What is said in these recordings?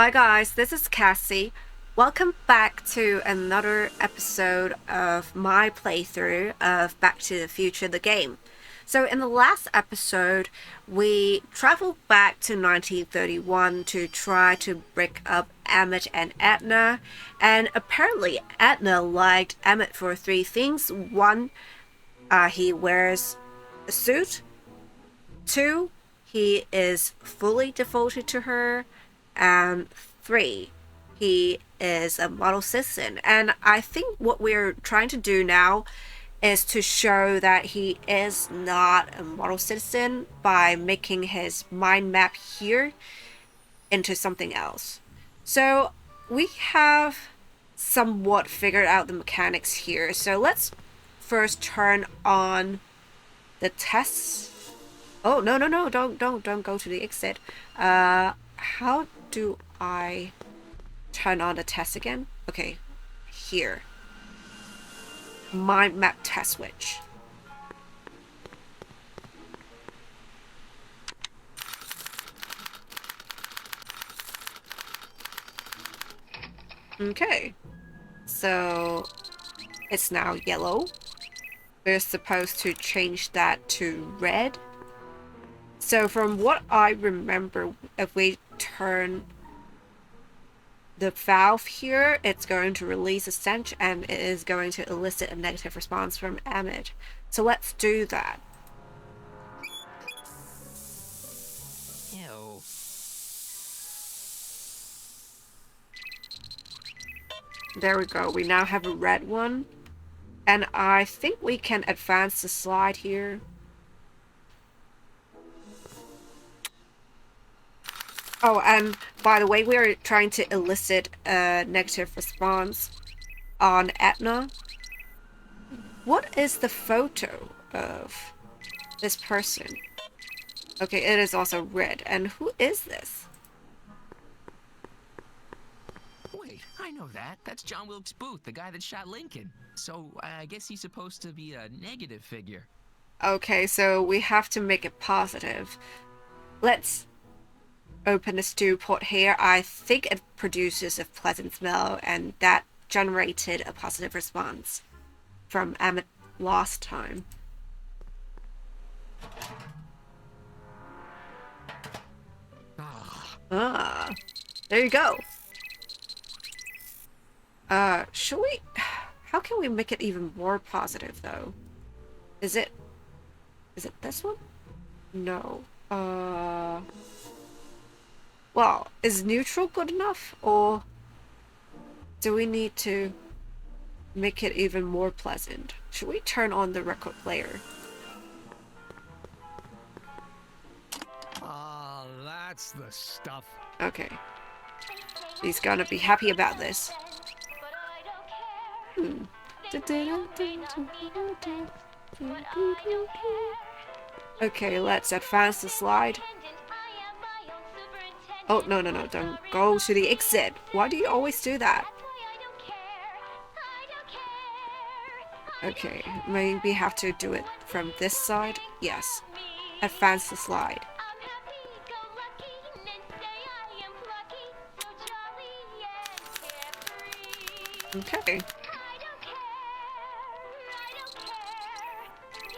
Hi guys, this is Cassie. Welcome back to another episode of my playthrough of Back to the Future the game. So in the last episode, we traveled back to 1931 to try to break up Emmett and Edna, and apparently Edna liked Emmett for three things. One, he wears a suit. Two, he is fully devoted to her. And three, he is a model citizen. And I think what we're trying to do now is to show that he is not a model citizen by making his mind map here into something else. So we have somewhat figured out the mechanics here. So let's first turn on the tests. Oh, no, no, no, don't go to the exit. How do I turn on the test again? Okay, here. Mind map test switch. Okay, so it's now yellow. We're supposed to change that to red. So from what I remember, if we turn the valve here, it's going to release a stench and it is going to elicit a negative response from Emmett. So let's do that. Ew. There we go. We now have a red one. And I think we can advance the slide here. Oh, and by the way, we are trying to elicit a negative response on Etna. What is the photo of this person? Okay, it is also red. And who is this? Wait, I know that. That's John Wilkes Booth, the guy that shot Lincoln. So I guess he's supposed to be a negative figure. Okay, so we have to make it positive. Let's open the stew pot here. I think it produces a pleasant smell, and that generated a positive response from Emmett last time. Ah, there you go. Should we... How can we make it even more positive, though? Is it this one? No. Well, is neutral good enough? Or do we need to make it even more pleasant? Should we turn on the record player? Ah, that's the stuff. Okay. He's gonna be happy about this. Okay, let's advance the slide. Oh, no, no, no, don't go to the exit. Why do you always do that? Okay, maybe have to do it from this side. Yes. Advance the slide. Okay.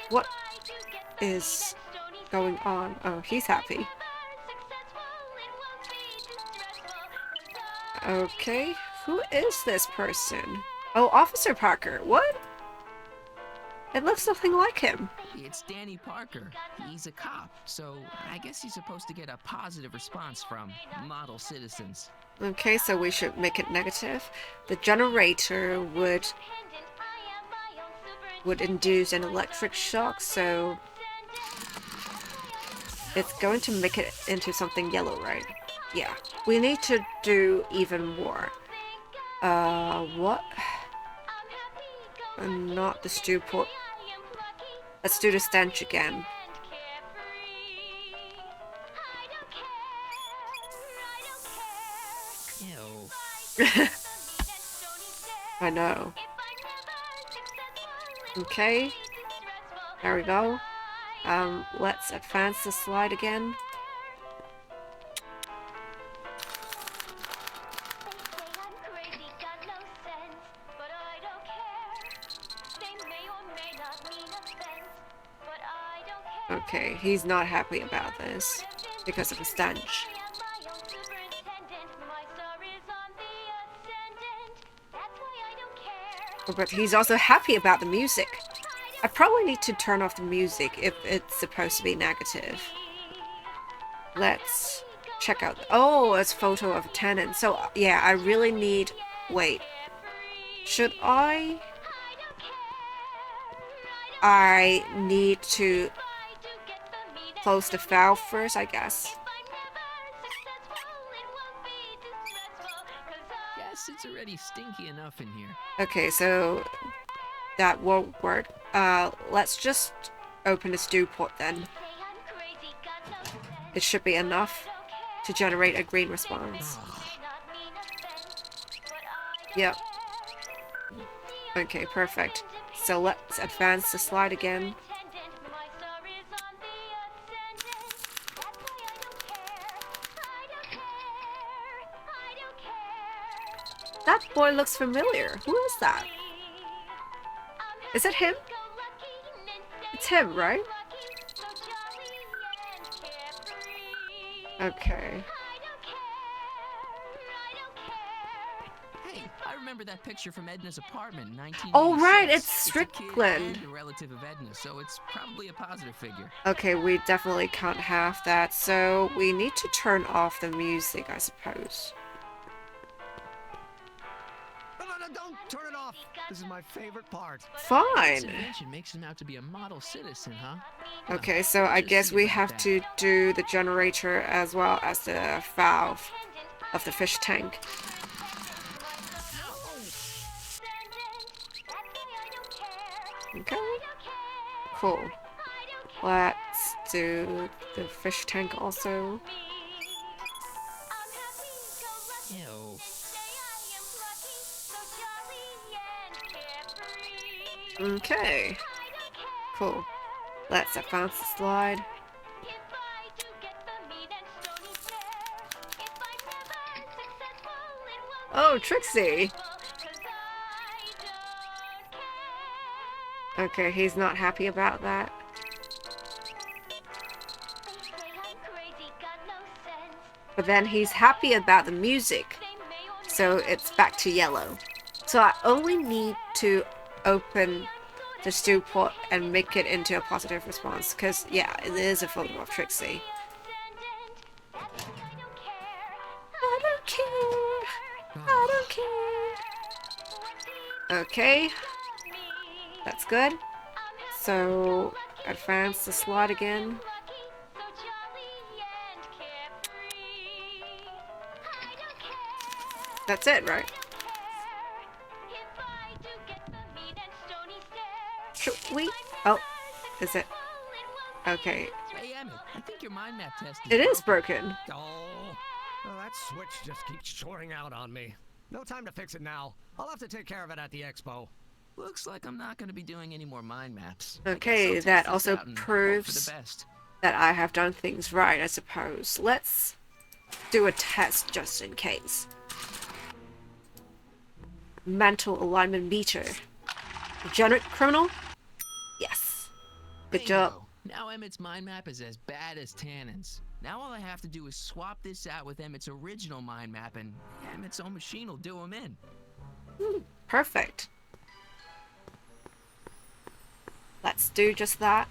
What is going on? Oh, he's happy. Okay, who is this person? Oh, Officer Parker. What? It looks nothing like him. It's Danny Parker. He's a cop, so I guess he's supposed to get a positive response from model citizens. Okay, so we should make it negative. The generator would induce an electric shock, so it's going to make it into something yellow, right? Yeah. We need to do even more. What? Not the stew pot. Let's do the stench again. Ew. I know. Okay. There we go. Let's advance the slide again. Okay, he's not happy about this because of the stench. But he's also happy about the music. I probably need to turn off the music if it's supposed to be negative. Let's check out. Oh, it's a photo of a tenant. So, yeah, I really need... Wait. Should I... I need to close the valve first, I guess. Guess it's already stinky enough in here. Okay, so that won't work. Let's just open the stew pot then. It should be emmett to generate a green response. Yep. Okay, perfect. So let's advance the slide again. That boy looks familiar. Who is that? Is it him? It's him, right? Okay. Hey, I remember that picture from Edna's apartment in 1986. Oh, right, it's It's a Strickland. kid and a relative of Edna, so it's probably a positive figure. Okay, we definitely can't have that, so we need to turn off the music, I suppose. No, don't turn it off. This is my favorite part. This Fine. invention makes him out to be a model citizen, huh? Okay, so I guess we have to do the generator as well as the valve of the fish tank. Okay. Cool. Let's do the fish tank also. Ew. Okay. Cool. Let's advance the slide. Oh, Trixie! Okay, he's not happy about that. But then he's happy about the music. So it's back to yellow. So I only need to open the stew pot and make it into a positive response. Because, yeah, it is a photo of Trixie. I don't care. I don't care. Okay. That's good. So, advance the slide again. That's it, right? Should we? Oh, is it? Okay. Hey, Emmett, I think your mind map test It is broken. Oh, well, that switch just keeps shorting out on me. No time to fix it now. I'll have to take care of it at the expo. Looks like I'm not going to be doing any more mind maps. Okay, that also proves the best. that I have done things right, I suppose. Let's do a test just in case. Mental alignment meter. Degenerate criminal? Yes. Good job. Bingo. Now Emmett's mind map is as bad as Tannen's. Now all I have to do is swap this out with Emmett's original mind map and Emmett's own machine will do him in. Perfect. Let's do just that.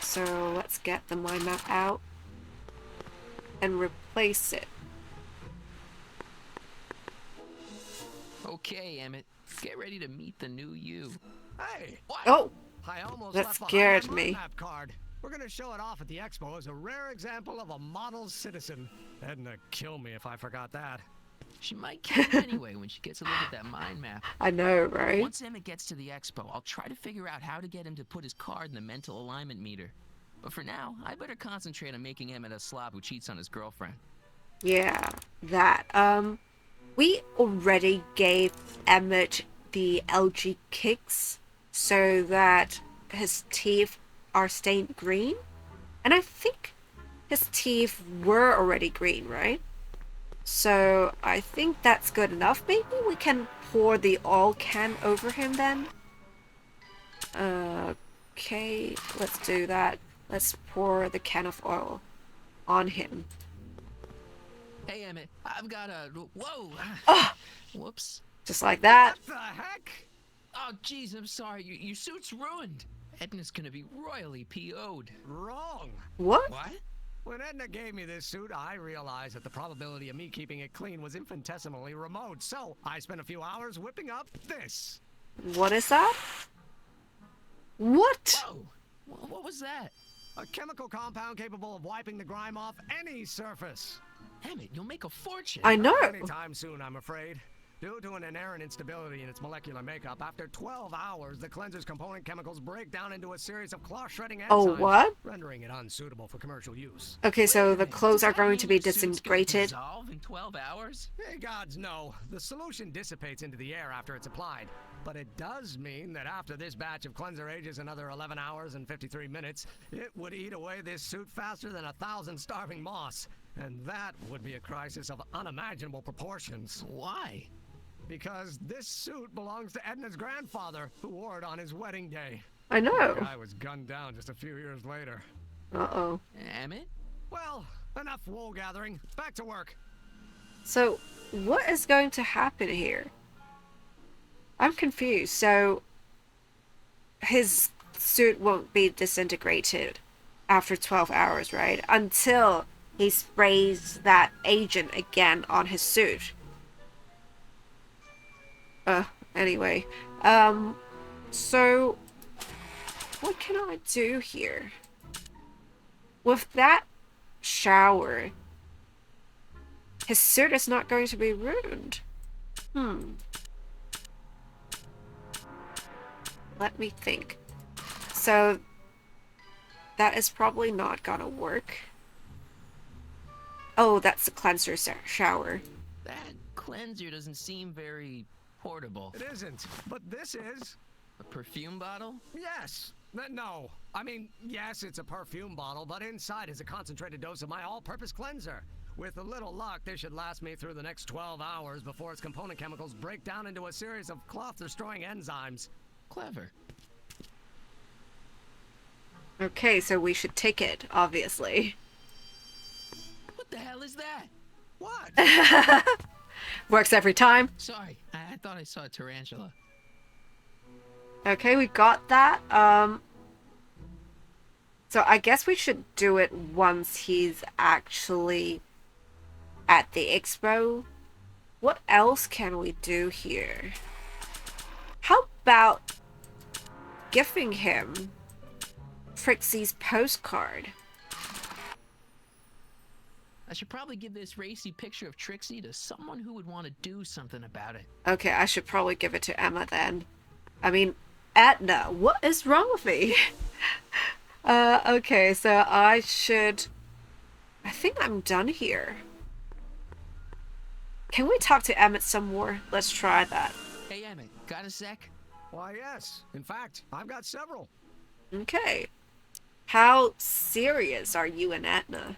So let's get the mind map out and replace it. Okay, Emmett, get ready to meet the new you. Hey, What? Oh, I almost that left scared behind my me. map card. We're gonna show it off at the expo as a rare example of a model citizen. Edna kill me if I forgot that. She might kill him anyway when she gets a look at that mind map. I know, right? Once Emmett gets to the expo, I'll try to figure out how to get him to put his card in the mental alignment meter. But for now, I better concentrate on making Emmett a slob who cheats on his girlfriend. Yeah, that. We already gave Emmett the LG kicks so that his teeth are stained green. And I think his teeth were already green, right? So I think that's good enough. Maybe we can pour the oil can over him then. Okay, let's do that. Let's pour the can of oil on him. Hey, Emmett, I've got a... Whoa! Oh, Whoops. just like that. What the heck? Oh, jeez, I'm sorry. Your suit's ruined. Edna's gonna be royally PO'd. Wrong. What? What? When Edna gave me this suit, I realized that the probability of me keeping it clean was infinitesimally remote, so I spent a few hours whipping up this. What is that? What? Whoa! What was that? A chemical compound capable of wiping the grime off any surface. Emmett, you'll make a fortune. I know. Anytime soon, I'm afraid. Due to an inherent instability in its molecular makeup, after 12 hours, the cleanser's component chemicals break down into a series of cloth-shredding enzymes, Oh, what? rendering it unsuitable for commercial use. Okay, so the clothes are Does that going mean to be your suit's gonna disintegrated. dissolve in 12 hours? Hey, gods, no. The solution dissipates into the air after it's applied. But it does mean that after this batch of cleanser ages another 11 hours and 53 minutes, it would eat away this suit faster than 1,000 starving moths. And that would be a crisis of unimaginable proportions. Why? Because this suit belongs to Edna's grandfather, who wore it on his wedding day. I The know. guy was gunned down just a few years later. Uh-oh. Emmett? Well, enough wool gathering. Back to work. So, what is going to happen here? I'm confused. So, his suit won't be disintegrated after 12 hours, right? Until he sprays that agent again on his suit. Anyway. So, what can I do here? With that shower, his suit is not going to be ruined. Let me think. So, that is probably not gonna work. Oh, that's the cleanser shower. That cleanser doesn't seem very portable. It isn't, but this is. A perfume bottle? Yes. No. I mean, yes, it's a perfume bottle, but inside is a concentrated dose of my all-purpose cleanser. With a little luck, this should last me through the next 12 hours before its component chemicals break down into a series of cloth-destroying enzymes. Clever. Okay, so we should take it, obviously. What the hell is that? What? Works every time. Sorry, I thought I saw a tarantula. Okay, we got that. So I guess we should do it once he's actually at the expo. What else can we do here? How about giving him Trixie's postcard? I should probably give this racy picture of Trixie to someone who would want to do something about it. Okay, I should probably give it to Emma then. I mean, Edna, what is wrong with me? Okay, so I think I'm done here. Can we talk to Emmett some more? Let's try that. Hey, Emmett, got a sec? Why, yes. In fact, I've got several. Okay. How serious are you and Edna?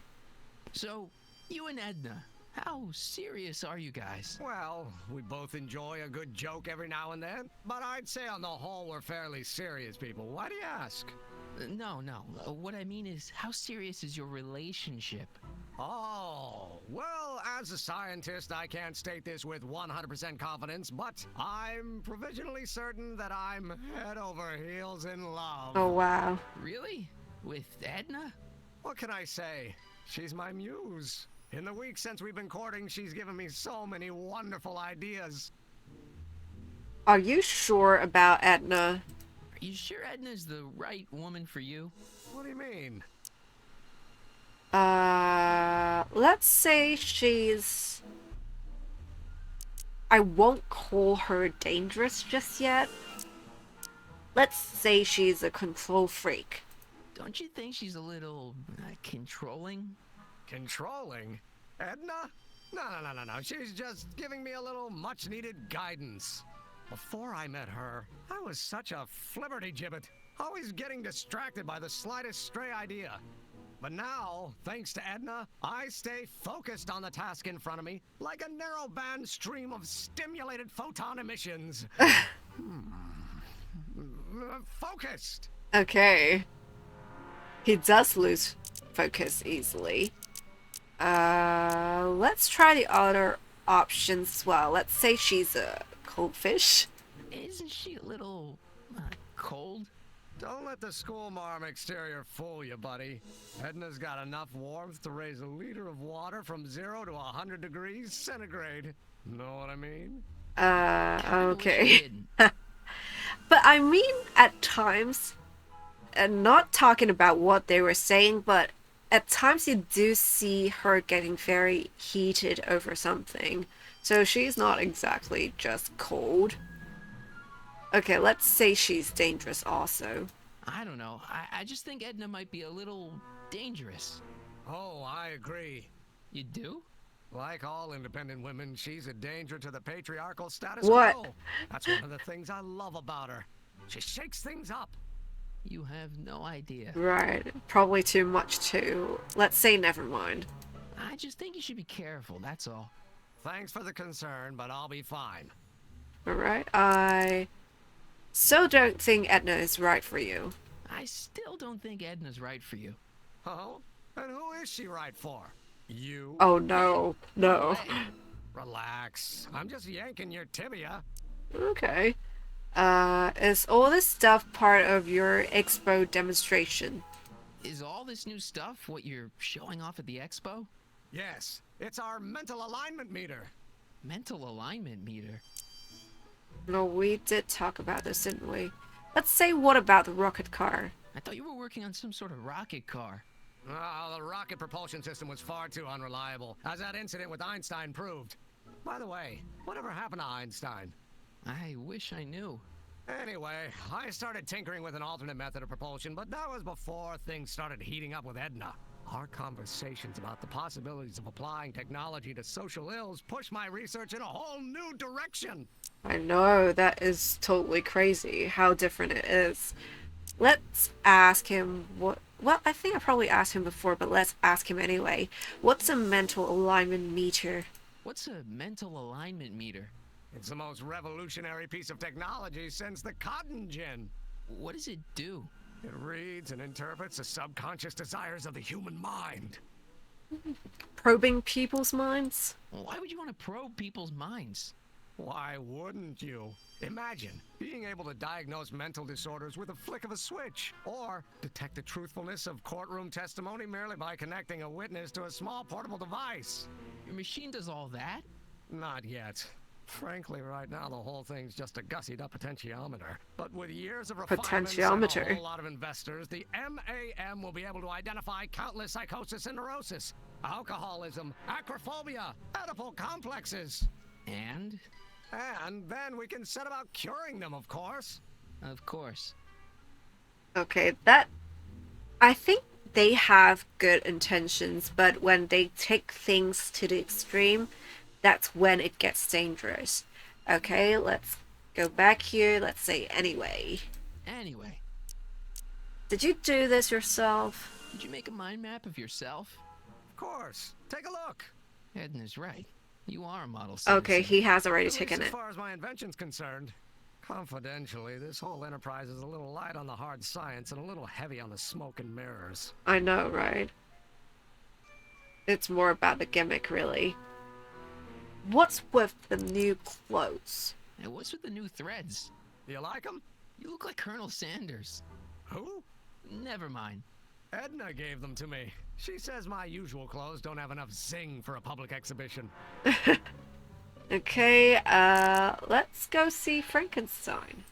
So, you and Edna, how serious are you guys? Well, we both enjoy a good joke every now and then, but I'd say on the whole we're fairly serious people. Why do you ask? No. What I mean is, how serious is your relationship? Oh, well, as a scientist, I can't state this with 100% confidence, but I'm provisionally certain that I'm head over heels in love. Oh, wow. Really? With Edna? What can I say? She's my muse. In the weeks since we've been courting, she's given me so many wonderful ideas. Are you sure about Edna? Are you sure Edna's the right woman for you? What do you mean? Let's say she's... I won't call her dangerous just yet. Let's say she's a control freak. Don't you think she's a little controlling? Controlling? Edna? No. She's just giving me a little much-needed guidance. Before I met her, I was such a flibberty-gibbet, always getting distracted by the slightest stray idea. But now, thanks to Edna, I stay focused on the task in front of me, like a narrow-band stream of stimulated photon emissions. Focused! Okay. He does lose focus easily. Let's try the other options as well. Let's say she's a cold fish. Isn't she a little cold? Don't let the school marm exterior fool you, buddy. Edna's got enough warmth to raise a liter of water from 0 to 100 degrees centigrade. Know what I mean? Okay. But I mean, at times, and not talking about what they were saying, but at times you do see her getting very heated over something. So she's not exactly just cold. Okay, let's say she's dangerous also. I don't know. I just think Edna might be a little dangerous. Oh, I agree. You do? Like all independent women, she's a danger to the patriarchal status What? quo. That's one of the things I love about her. She shakes things up. You have no idea. Right, probably too much too. Let's say never mind. I just think you should be careful, that's all. Thanks for the concern, but I'll be fine. Alright, I so don't think Edna is right for you. I still don't think Edna's right for you. Oh? And who is she right for? You? Oh no, no. Hey, Relax. I'm just yanking your tibia. Okay. Is all this stuff part of your expo demonstration? is all this new stuff what you're showing off at the expo? Yes, it's our mental alignment meter. Mental alignment meter? No, we did talk about this, didn't we? Let's say what about the rocket car? I thought you were working on some sort of rocket car. The rocket propulsion system was far too unreliable, as that incident with Einstein proved. By the way, whatever happened to Einstein? I wish I knew. Anyway, I started tinkering with an alternate method of propulsion, but that was before things started heating up with Edna. Our conversations about the possibilities of applying technology to social ills pushed my research in a whole new direction. I know, that is totally crazy how different it is. Let's ask him what. Well, I think I probably asked him before, but let's ask him anyway. What's a mental alignment meter? What's a mental alignment meter? It's the most revolutionary piece of technology since the cotton gin. What does it do? It reads and interprets the subconscious desires of the human mind. Probing people's minds? Why would you want to probe people's minds? Why wouldn't you? Imagine being able to diagnose mental disorders with a flick of a switch, or detect the truthfulness of courtroom testimony merely by connecting a witness to a small portable device. Your machine does all that? Not yet. Frankly, right now the whole thing's just a gussied up potentiometer. But with years of refinements and a Potentiometer. whole lot of investors, the MAM will be able to identify countless psychosis and neurosis, alcoholism, acrophobia, Oedipal complexes. And? And then we can set about curing them, of course. Of course. Okay, that. I think they have good intentions, but when they take things to the extreme, that's when it gets dangerous. Okay, let's go back here. Let's say anyway. Anyway, Did you do this yourself? did you make a mind map of yourself? Of course. Take a look. Edna's right. You are a model Okay, citizen. he has already At least taken as it. far as my invention's concerned. Confidentially, this whole enterprise is a little light on the hard science and a little heavy on the smoke and mirrors. I know, right? It's more about the gimmick, really. What's with the new clothes? And what's with the new threads? Do you like them? You look like Colonel Sanders. Who? Never mind. Edna gave them to me. She says my usual clothes don't have enough zing for a public exhibition. Okay, let's go see Frankenstein.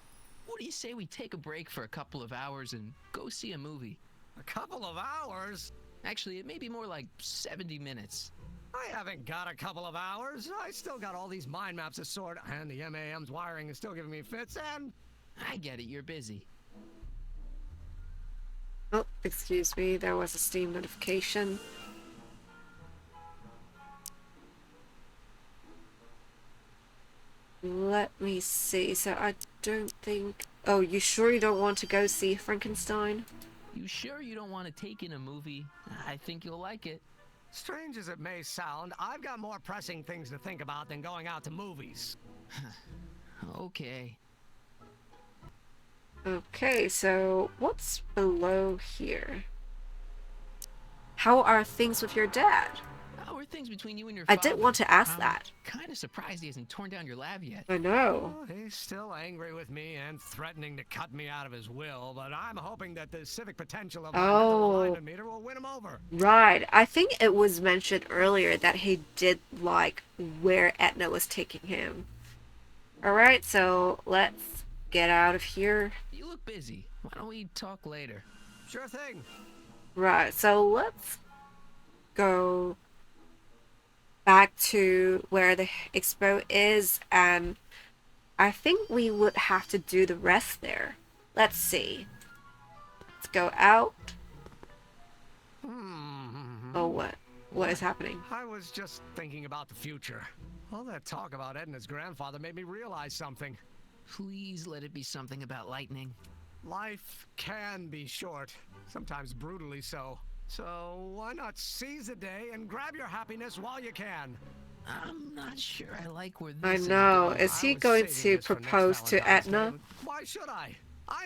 What do you say we take a break for a couple of hours and go see a movie? A couple of hours? Actually, it may be more like 70 minutes. I haven't got a couple of hours. I still got all these mind maps to sort, and the MAM's wiring is still giving me fits, and... I get it, you're busy. Oh, excuse me, there was a Steam notification. Let me see. So I don't think... Oh, you sure you don't want to go see Frankenstein? You sure you don't want to take in a movie? I think you'll like it. Strange as it may sound, I've got more pressing things to think about than going out to movies. Okay. Okay, so what's below here? How are things with your dad? How are things between you and your I father? did want to ask I'm that. kind of surprised he hasn't torn down your lab yet. I know. Oh, he's still angry with me and threatening to cut me out of his will, but I'm hoping that the civic potential of my mental Oh, alignment meter will win him over. right. I think it was mentioned earlier that he did like where Etna was taking him. Alright, so let's get out of here. You look busy. Why don't we talk later? Sure thing. Right, so let's go back to where the expo is, and I think we would have to do the rest there. Let's see. Let's go out. Oh, what? What is happening? I was just thinking about the future. All that talk about Edna's grandfather made me realize something. Please let it be something about lightning. Life can be short, sometimes brutally so. So why not seize the day and grab your happiness while you can? I'm not sure I like where I this is know. going. Is he I was going saving to this for next propose to Valentine's Etna? Day. Why should I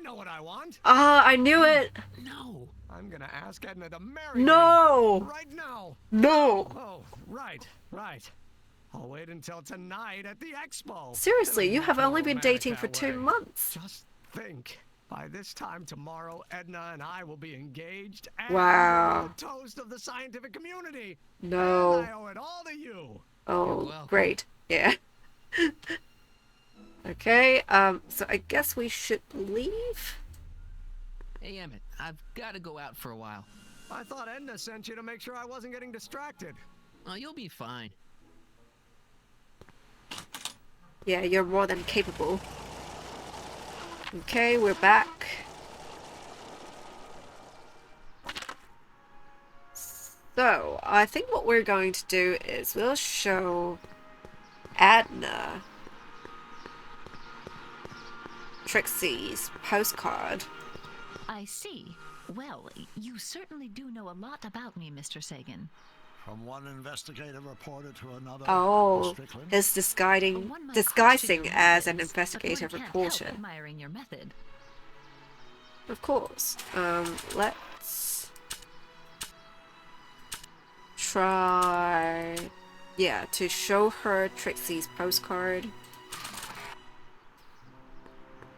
know what I want. Ah, I knew it! No. I'm gonna ask Edna to marry me. No! Right now. No! Oh, right. I'll wait until tonight at the expo. Seriously, It'll you be have more only been romantic dating for that 2 way. months. Just think. By this time tomorrow, Edna and I will be engaged and Wow. the toast of the scientific community. No. And I owe it all to you. You're Oh, welcome. great. Yeah. Okay, so I guess we should leave? Hey, Emmett, I've got to go out for a while. I thought Edna sent you to make sure I wasn't getting distracted. Oh, you'll be fine. Yeah, you're more than capable. Okay, we're back. So, I think what we're going to do is we'll show Adna Trixie's postcard. I see. Well, you certainly do know a lot about me, Mr. Sagan. From one investigative reporter to another. Oh, Miss Strickland. his disguising One might disguising question your as an methods, investigative but one can't reporter. help admiring your method. Of course. Let's try, yeah, to show her Trixie's postcard.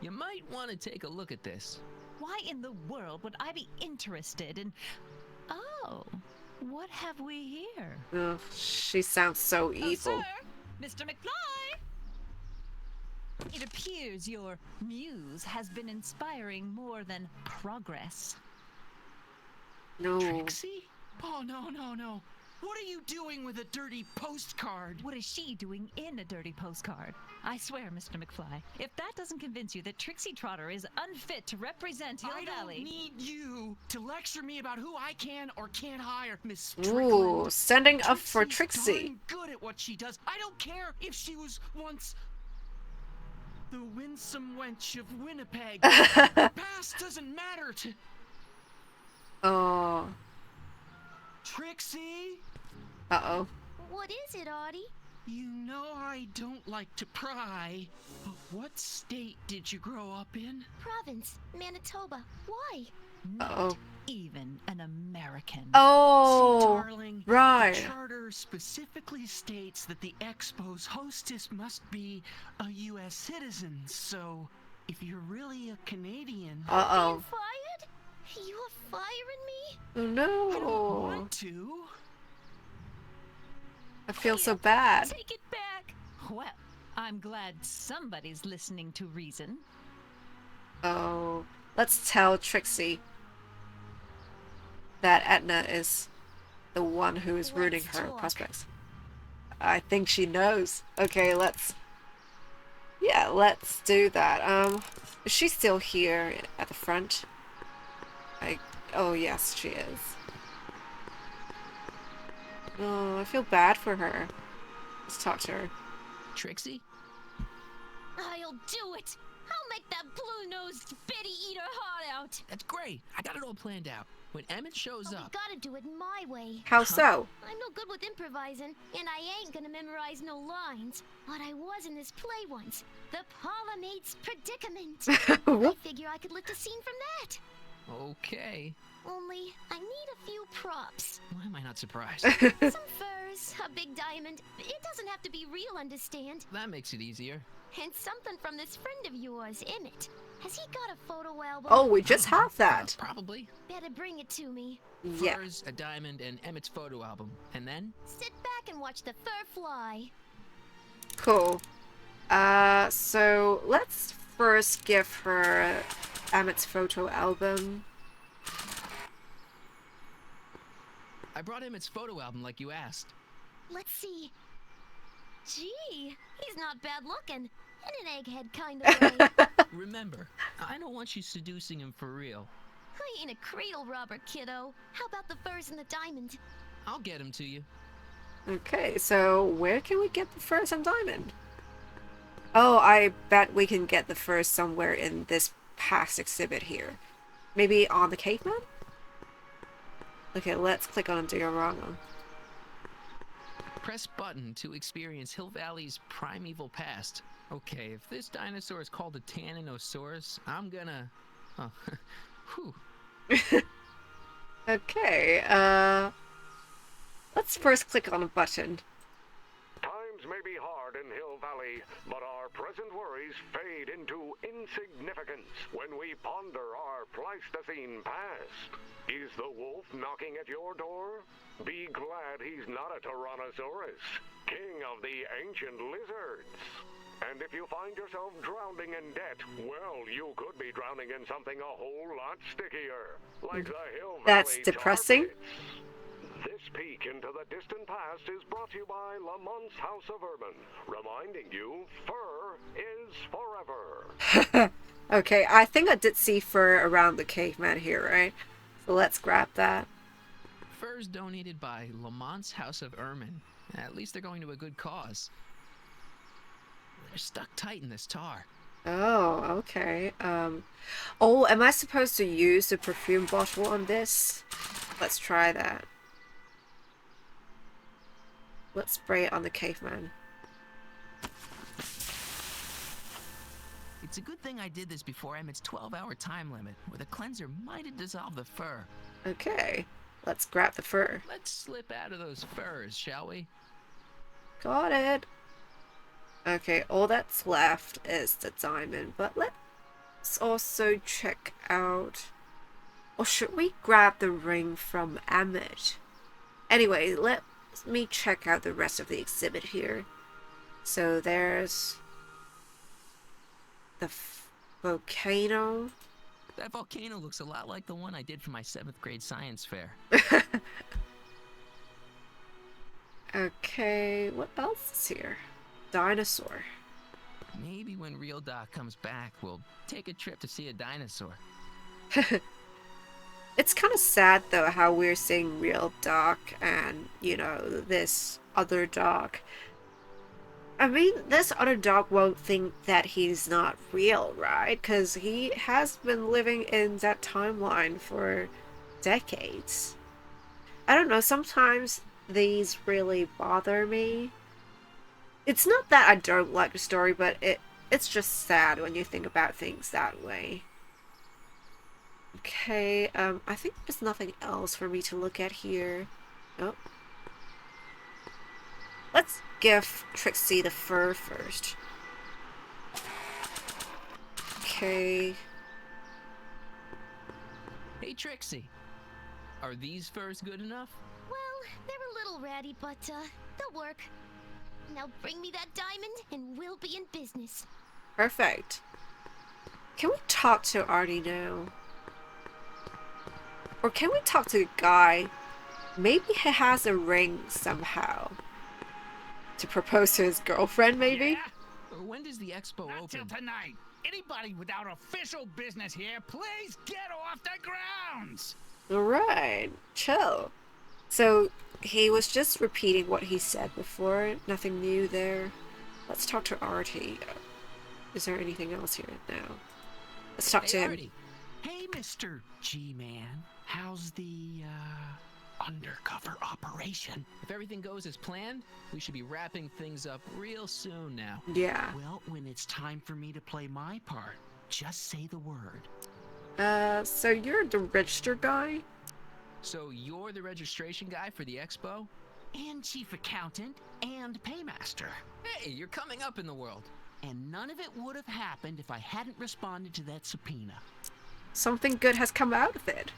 You might want to take a look at this. Why in the world would I be interested in... Oh, what have we here? Ugh, she sounds so Oh, evil. sir, Mr. McFly! It appears your muse has been inspiring more than progress. No. Trixie? Oh, no. What are you doing with a dirty postcard? What is she doing in a dirty postcard? I swear, Mr. McFly, if that doesn't convince you that Trixie Trotter is unfit to represent Hill I don't Valley... need you to lecture me about who I can or can't hire, Miss Ooh, Strickland. standing up for Trixie's Trixie. darn good at what she does. I don't care if she was once the winsome wench of Winnipeg. The past doesn't matter to Oh. Trixie. Uh-oh. What is it, Audie? You know I don't like to pry, but what state did you grow up in? Province, Manitoba. Why? Uh-oh. Even an American. See, Oh, darling, right. the charter specifically states that the Expo's hostess must be a U.S. citizen, so if you're really a Canadian... Uh-oh. Being fired? You are firing me? Oh I don't no. want to. I feel so bad. Take it back. Well, I'm glad somebody's listening to reason. Oh. Let's tell Trixie that Etna is the one who is ruining Let's her talk. prospects. I think she knows. Okay, let's... Yeah, let's do that. Is she still here at the front? Oh, yes, she is. Oh, I feel bad for her. Let's talk to her. Trixie? I'll do it. I'll make that blue-nosed bitty eat her heart out. That's great. I got it all planned out. When Emmett shows But we up... gotta do it my way. How so? I'm no good with improvising, and I ain't gonna memorize no lines. But I was in this play once. The Parlor Maid's Predicament. I figure I could lift a scene from that. Okay. Only, I need a few props. Why am I not surprised? Some furs, a big diamond. It doesn't have to be real, understand? That makes it easier. And something from this friend of yours, Emmett. Has he got a photo album? Oh, we just have that. Probably. Better bring it to me. Yeah. Furs, a diamond, and Emmett's photo album. And then? Sit back and watch the fur fly. Cool. So let's first give her Emmett's photo album. I brought Emmett's photo album like you asked. Let's see. Gee, he's not bad looking. In an egghead kind of way. Remember, I don't want you seducing him for real. I ain't a cradle robber, kiddo. How about the furs and the diamond? I'll get him to you. Okay, so where can we get the furs and diamond? Oh, I bet we can get the furs somewhere in this past exhibit here. Maybe on the caveman? Okay, let's click on Diorama. Press button to experience Hill Valley's primeval past. Okay, if this dinosaur is called a Tanninosaurus, I'm gonna... Oh, whew. Okay, let's first click on a button. Times may be hard in Hill Valley, but our present worries fade into insignificance when we ponder our Pleistocene past. Is the wolf knocking at your door? Be glad he's not a Tyrannosaurus, king of the ancient lizards. And if you find yourself drowning in debt, well, you could be drowning in something a whole lot stickier, like the Hill Valley That's depressing. Tar Pits. This peek into the distant past is brought to you by Lamont's House of Urban, reminding you fur is forever. Okay, I think I did see fur around the caveman here, right? So let's grab that. Furs donated by Lamont's House of Ermine. At least they're going to a good cause. They're stuck tight in this tar. Oh, okay. Oh, am I supposed to use the perfume bottle on this? Let's try that. Let's spray it on the caveman. It's a good thing I did this before Emmett's 12-hour time limit, where the cleanser might have dissolved the fur. Okay, let's grab the fur. Let's slip out of those furs, shall we? Got it. Okay, all that's left is the diamond, but let's also check out... Or should we grab the ring from Emmett? Anyway, let me check out the rest of the exhibit here. So there's... the volcano. That volcano looks a lot like the one I did for my 7th grade science fair. Okay, what else is here? Dinosaur. Maybe when Real Doc comes back, we'll take a trip to see a dinosaur. It's kind of sad though how we're seeing Real Doc and, you know, this other Doc. I mean, this other Doc won't think that he's not real, right? Because he has been living in that timeline for decades. I don't know, sometimes these really bother me. It's not that I don't like the story, but it's just sad when you think about things that way. Okay, I think there's nothing else for me to look at here. Oh. Let's give Trixie the fur first. Okay. Hey, Trixie. Are these furs good enough? Well, they're a little ratty, but they'll work. Now bring me that diamond and we'll be in business. Perfect. Can we talk to Artie now? Or can we talk to the guy? Maybe he has a ring somehow. To propose to his girlfriend, maybe? Or when does the expo Not till open? tonight. Anybody without official business here, please get off the grounds. Alright, chill. So, he was just repeating what he said before. Nothing new there. Let's talk to Artie. Is there anything else here? No. Let's talk to Hey, him. Artie. Hey, Mr. G-Man. How's the, undercover operation? If everything goes as planned, we should be wrapping things up real soon now. Yeah. Well, when it's time for me to play my part, just say the word. So you're the register guy? So you're the registration guy for the expo? And chief accountant and paymaster. Hey, you're coming up in the world. And none of it would have happened if I hadn't responded to that subpoena. Something good has come out of it.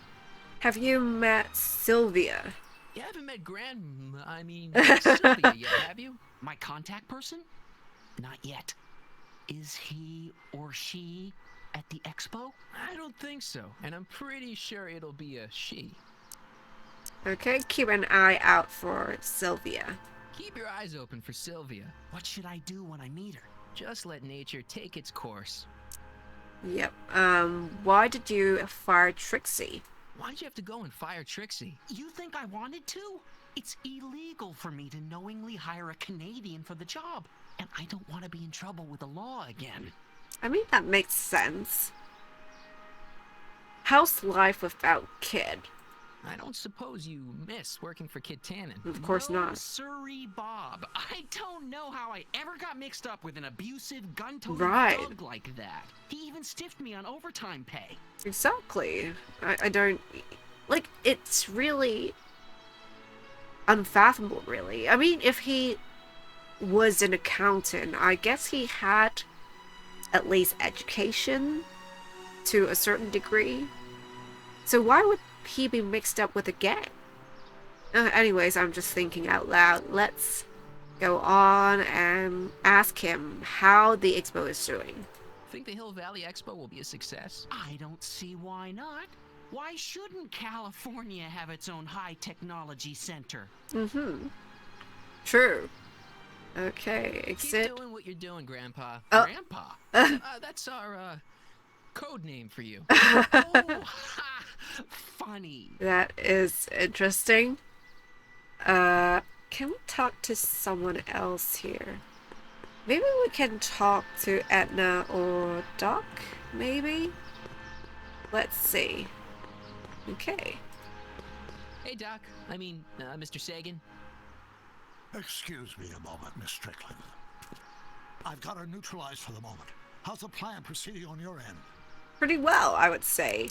Have you met Sylvia? You haven't met Sylvia yet, have you? My contact person? Not yet. Is he or she at the expo? I don't think so, and I'm pretty sure it'll be a she. Okay, keep an eye out for Sylvia. Keep your eyes open for Sylvia. What should I do when I meet her? Just let nature take its course. Yep. Why did you fire Trixie? Why'd you have to go and fire Trixie? You think I wanted to? It's illegal for me to knowingly hire a Canadian for the job. And I don't want to be in trouble with the law again. I mean, that makes sense. How's life without Kid? I don't suppose you miss working for Kid Tannen. Of course No, not. Sorry, Bob. I don't know how I ever got mixed up with an abusive, gun-toting Right. thug like that. He even stiffed me on overtime pay. Exactly. I don't... Like, it's really unfathomable, really. I mean, if he was an accountant, I guess he had at least education to a certain degree. So why would he be mixed up with a gang? Anyways, I'm just thinking out loud. Let's go on and ask him how the expo is doing. Think the Hill Valley Expo will be a success? I don't see why not. Why shouldn't California have its own high technology center? Mm-hmm. True. Okay, Keep exit. doing what you're doing, Grandpa. Oh. Grandpa? That's our, code name for you. Oh, ha, funny. That is interesting. Can we talk to someone else here? Maybe we can talk to Edna or Doc, maybe? Let's see. Okay. Hey, Doc. Mr. Sagan. Excuse me a moment, Miss Strickland. I've got her neutralized for the moment. How's the plan proceeding on your end? Pretty well, I would say.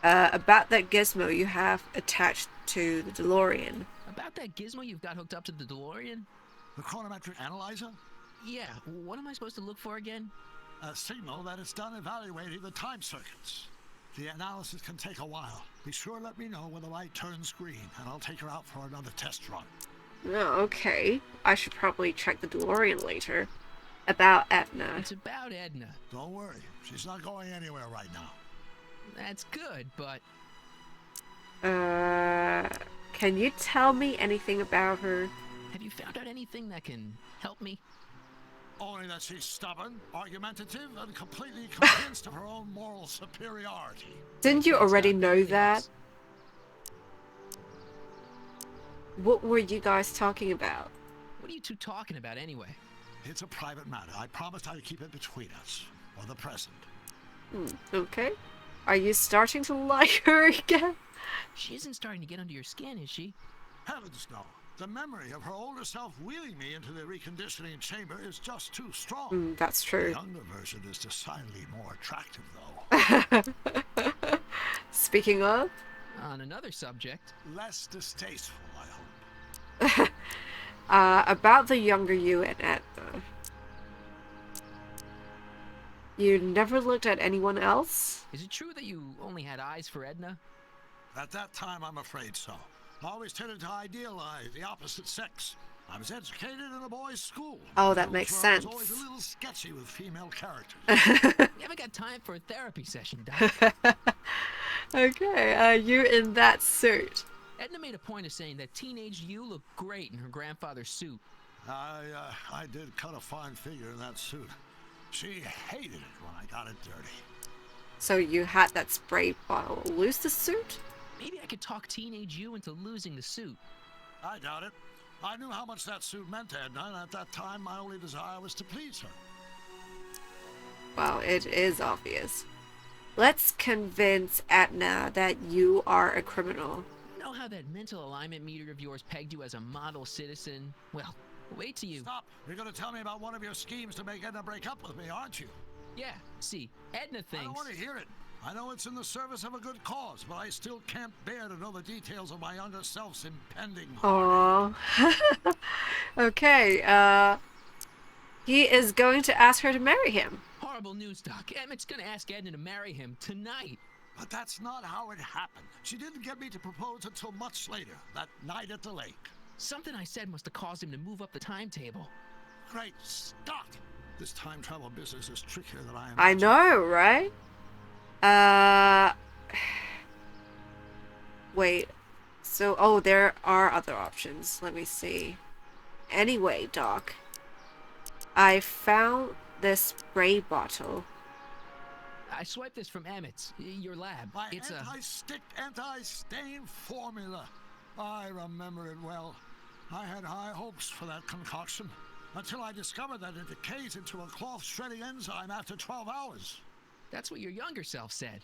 About that gizmo you have attached to the DeLorean. About that gizmo you've got hooked up to the DeLorean? The chronometric analyzer? Yeah, what am I supposed to look for again? A signal that it's done evaluating the time circuits. The analysis can take a while. Be sure to let me know when the light turns green, and I'll take her out for another test run. Oh, okay. I should probably check the DeLorean later. About Edna. It's about Edna. Don't worry, she's not going anywhere right now. That's good, but... Can you tell me anything about her? Have you found out anything that can help me? Only that she's stubborn, argumentative, and completely convinced of her own moral superiority. Didn't you already know Anything that? else? What were you guys talking about? What are you two talking about anyway? It's a private matter. I promised I'd keep it between us, for the present. Okay. Are you starting to like her again? She isn't starting to get under your skin, is she? Heavens no. The memory of her older self wheeling me into the reconditioning chamber is just too strong. That's The true. younger version is decidedly more attractive, though. Speaking of, On another subject, Less distasteful, I hope. about the younger you and Edna. You never looked at anyone else? is it true that you only had eyes for Edna? At that time, I'm afraid so. I always tended to idealize the opposite sex. I was educated in a boys' school. Oh, that Felt makes sure I was sense. always a little sketchy with female characters. You haven't got time for a therapy session, Doc. Okay, you in that suit. Edna made a point of saying that teenage you looked great in her grandfather's suit. I did cut a fine figure in that suit. She hated it when I got it dirty. So you had that spray bottle. Lose the suit? Maybe I could talk teenage you into losing the suit. I doubt it. I knew how much that suit meant to Edna, and at that time, my only desire was to please her. Well, it is obvious. Let's convince Edna that you are a criminal. You know how that mental alignment meter of yours pegged you as a model citizen? Well, wait till you... Stop! You're going to tell me about one of your schemes to make Edna break up with me, aren't you? Yeah, see, Edna I thinks... don't want to hear it. I know it's in the service of a good cause, but I still can't bear to know the details of my younger self's impending Aww. Okay, he is going to ask her to marry him. Horrible news, Doc. Emmett's gonna ask Edna to marry him tonight. But that's not how it happened. She didn't get me to propose until much later, that night at the lake. Something I said must have caused him to move up the timetable. Great Scott! This time travel business is trickier than I I imagined. know, right? Wait. So, oh, there are other options. Let me see. Anyway, Doc, I found this spray bottle. I swiped this from Emmett's, your lab. My It's anti-stick, anti-stain formula. I remember it well. I had high hopes for that concoction, until I discovered that it decays into a cloth-shredding enzyme after 12 hours. That's what your younger self said.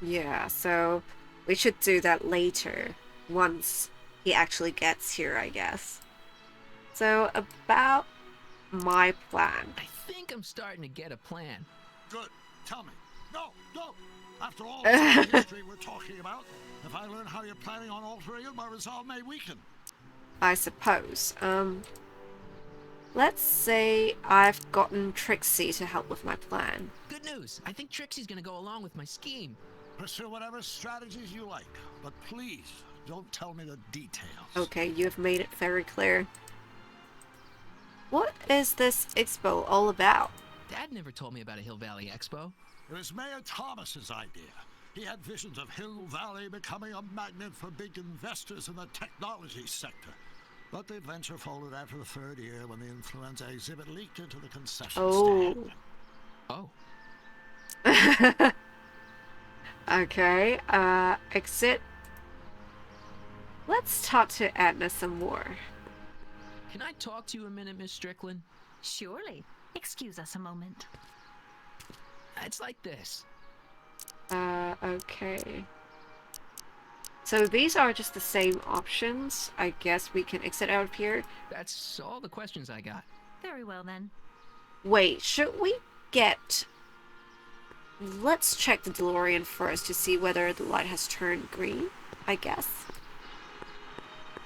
Yeah, so we should do that later, once he actually gets here, I guess. So, about my plan. I think I'm starting to get a plan. Good. Tell me. No, no. After all the history we're talking about, if I learn how you're planning on altering it, my resolve may weaken. I suppose. Let's say I've gotten Trixie to help with my plan. Good news. I think Trixie's gonna go along with my scheme. Pursue whatever strategies you like, but please don't tell me the details. Okay, you've made it very clear. What is this expo all about? Dad never told me about a Hill Valley Expo. It was Mayor Thomas's idea. He had visions of Hill Valley becoming a magnet for big investors in the technology sector. But the venture folded after the third year when the influenza exhibit leaked into the concession stand. Oh. Okay, exit. Let's talk to Edna some more. Can I talk to you a minute, Miss Strickland? Surely. Excuse us a moment. It's like this. Okay. So these are just the same options. I guess we can exit out of here. That's all the questions I got. Very well then. Wait, should we get... Let's check the DeLorean first to see whether the light has turned green, I guess.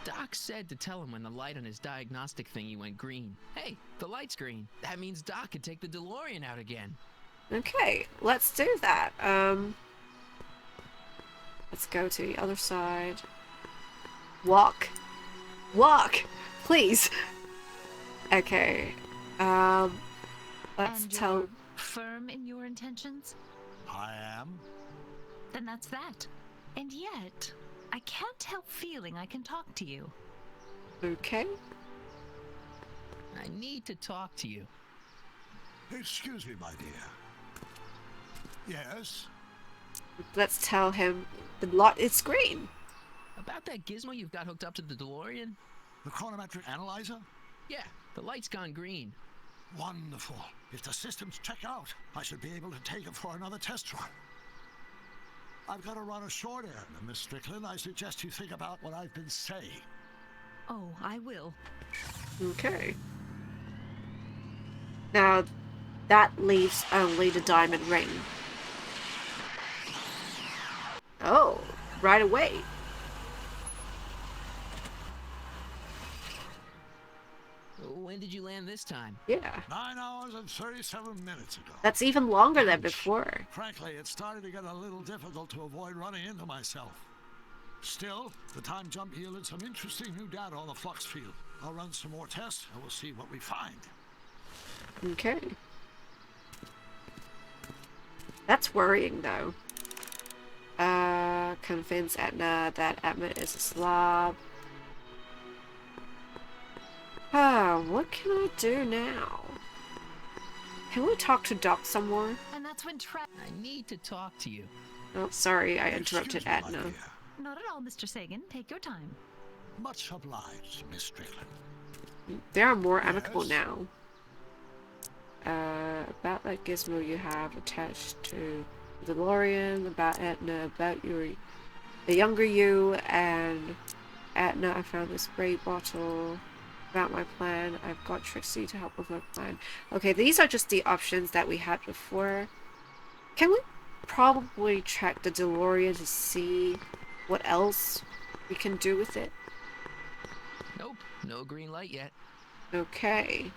Doc said to tell him when the light on his diagnostic thingy went green. Hey, the light's green. That means Doc could take the DeLorean out again. Okay, let's do that. Let's go to the other side. Walk. Walk! Please! Okay. Let's And tell... you're firm in your intentions? I am. Then that's that. And yet, I can't help feeling I can talk to you. Okay. I need to talk to you. Excuse me, my dear. Yes? Let's tell him the light is green. About that gizmo you've got hooked up to the DeLorean? The chronometric analyzer? Yeah, the light's gone green. Wonderful. If the systems check out, I should be able to take it for another test run. I've got to run a short errand, Miss Strickland. I suggest you think about what I've been saying. Oh, I will. Okay. Now, that leaves only the diamond ring. Oh, right away. When did you land this time? Yeah. 9 hours and 37 minutes ago. That's even longer than before. Frankly, it started to get a little difficult to avoid running into myself. Still, the time jump yielded some interesting new data on the flux field. I'll run some more tests and we'll see what we find. Okay. That's worrying, though. Convince Edna that Emmett is a slob. What can I do now? Can we talk to Doc some more? And that's when I need to talk to you. Oh, sorry, I interrupted Excuse me, my Edna. dear. Not at all, Mr. Sagan. Take your time. Much obliged, Miss Strickland. They are more amicable Yes. now. About that gizmo you have attached to the DeLorean, about Edna, about the younger you, and Edna, I found the spray bottle. About my plan, I've got Trixie to help with my plan. Okay, these are just the options that we had before. Can we probably check the DeLorean to see what else we can do with it. Nope, no green light yet. Okay.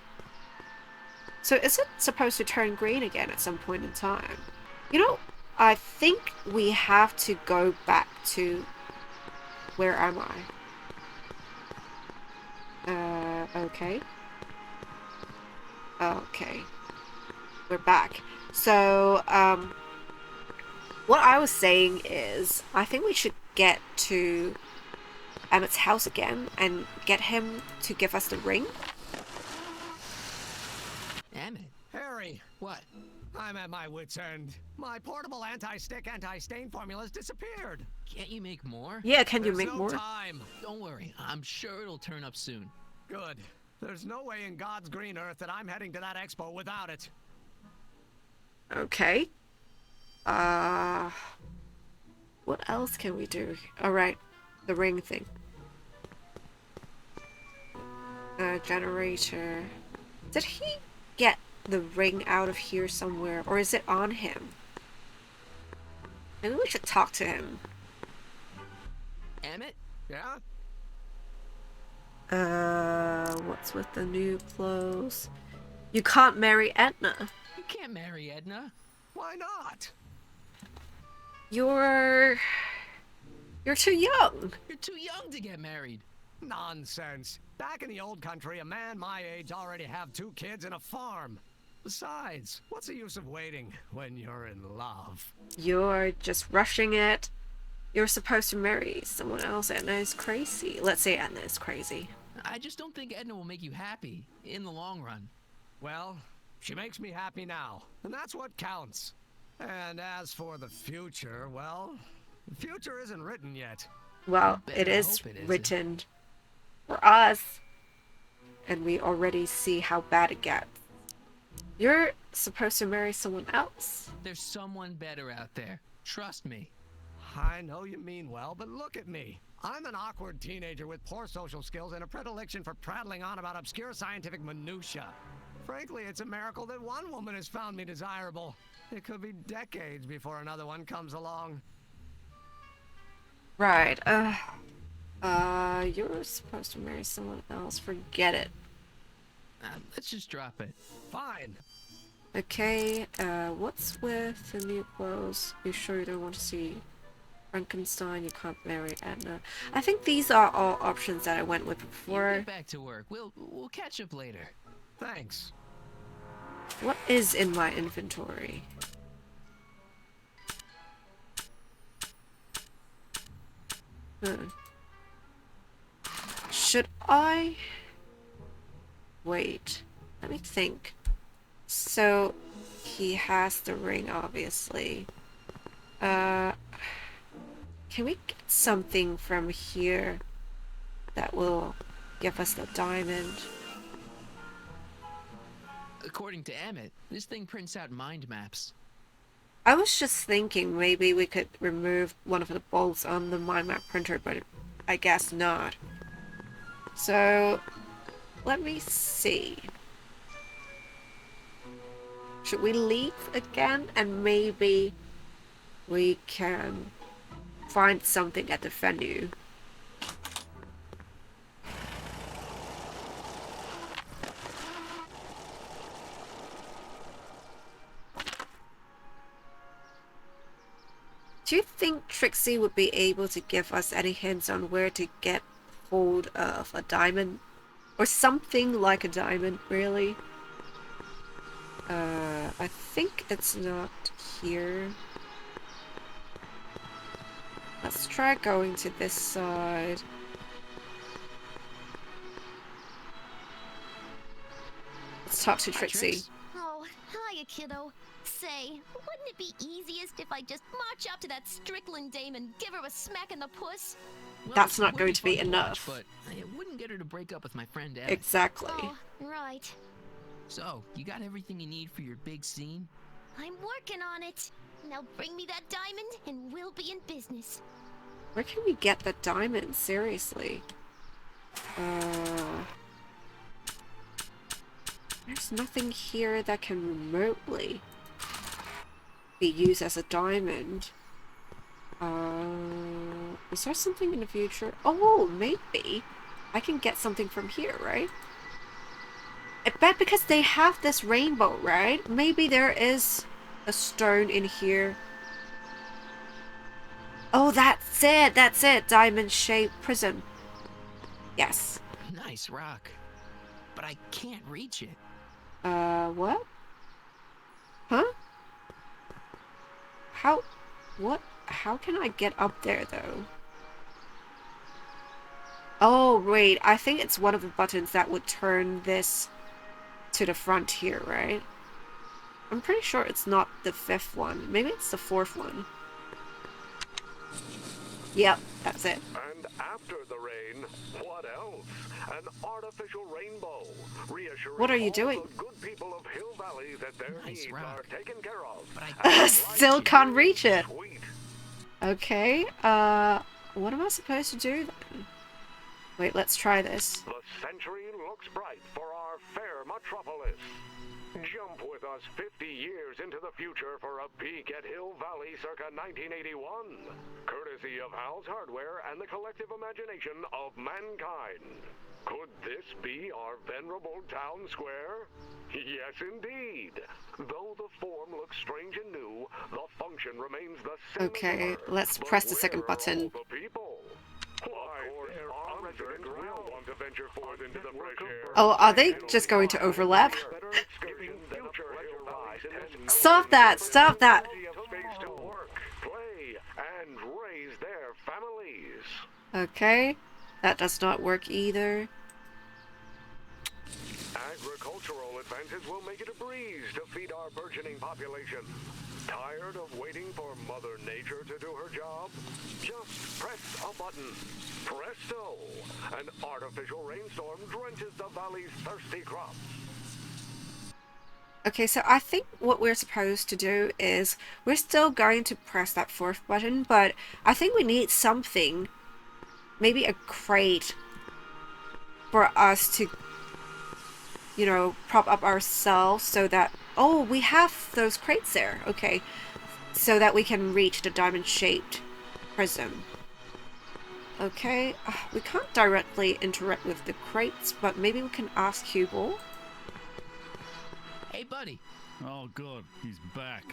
So is it supposed to turn green again at some point in time? You know, I think we have to go back to... Where am I? Okay. Okay. We're back. So, what I was saying is, I think we should get to Emmett's house again and get him to give us the ring. Emmett? Harry! What? I'm at my wit's end. My portable anti-stick, anti-stain formula's disappeared. Can't you make more? Yeah, can you There's make no more? time. Don't worry, I'm sure it'll turn up soon. Good. There's no way in God's green earth that I'm heading to that expo without it. Okay. What else can we do? Alright, the ring thing. Generator. Did he get the ring out of here somewhere, or is it on him? Maybe we should talk to him. Emmett? Yeah? What's with the new clothes? You can't marry Edna. You can't marry Edna. Why not? You're too young. You're too young to get married. Nonsense. Back in the old country, a man my age already have 2 kids and a farm. Besides, what's the use of waiting when you're in love? You're just rushing it. You're supposed to marry someone else. Edna is crazy. Let's say Edna is crazy. I just don't think Edna will make you happy in the long run. Well, she makes me happy now, and that's what counts. And as for the future, well, the future isn't written yet. Well, Better it is hope it isn't. written for us. And we already see how bad it gets. You're supposed to marry someone else. There's someone better out there. Trust me. I know you mean well, but look at me. I'm an awkward teenager with poor social skills and a predilection for prattling on about obscure scientific minutiae. Frankly, it's a miracle that one woman has found me desirable. It could be decades before another one comes along. Right, you're supposed to marry someone else. Forget it. Let's just drop it. Fine. Okay, what's with the new clothes? You sure you don't want to see Frankenstein? You can't marry Edna. I think these are all options that I went with You before. get back to work. We'll catch up later. Thanks. What is in my inventory? Should I... Wait, let me think. So, he has the ring, obviously. Can we get something from here that will give us the diamond? According to Emmett, this thing prints out mind maps. I was just thinking maybe we could remove one of the bolts on the mind map printer, but I guess not. So, let me see. Should we leave again and maybe we can find something at the venue? Do you think Trixie would be able to give us any hints on where to get hold of a diamond? Or something like a diamond, really? I think it's not here. Let's try going to this side. Let's talk to Hi, Trixie. Trix. Oh, hiya, kiddo. Say, wouldn't it be easiest if I just march up to that Strickland dame and give her a smack in the puss? Well, That's it not would going to be fun enough. watch, but it wouldn't get her to break up with my friend Emmett. Exactly. Oh, right. So, you got everything you need for your big scene? I'm working on it. Now bring me that diamond and we'll be in business. Where can we get the diamond? Seriously. There's nothing here that can remotely be used as a diamond. Is there something in the future? Oh, maybe I can get something from here, right? I bet because they have this rainbow, right? Maybe there is a stone in here. Oh, that's it. That's it. Diamond-shaped prism. Yes. Nice rock. But I can't reach it. What? Huh? How? What? How can I get up there, though? Oh, wait. I think it's one of the buttons that would turn this to the front here, right? I'm pretty sure it's not the 5th one. Maybe it's the 4th one. Yep, that's it. And after the rain, what else? An artificial rainbow, reassuring What are you all doing? the good people of Hill Valley that their Nice needs rock. are taken care of. But And Still life can't is reach it. sweet. Okay, what am I supposed to do then? Wait, let's try this. The century looks bright for our fair metropolis. Jump with us 50 years into the future for a peek at Hill Valley circa 1981. Courtesy of Hal's Hardware and the collective imagination of mankind. Could this be our venerable town square? Yes, indeed. Though the form looks strange and new, the function remains the same. Okay, as ever. let's But press the second where are button. all the people? Why, our residents will want to venture forth into the fresh air. Oh, are they just going to overlap? Stop that! Stop that! Space to work, play, and raise their families. Okay, that does not work either. Agricultural advances will make it a breeze to feed our burgeoning population. Tired of waiting for Mother Nature to do her job? Just press a button. Presto! An artificial rainstorm drenches the valley's thirsty crops. Okay, so I think what we're supposed to do is we're still going to press that 4th button, but I think we need something, maybe a crate, for us to, you know, prop up ourselves so that, oh, we have those crates there, okay, so that we can reach the diamond-shaped prism. Okay, we can't directly interact with the crates, but maybe we can ask Hubel. Hey, buddy. Oh, good. He's back.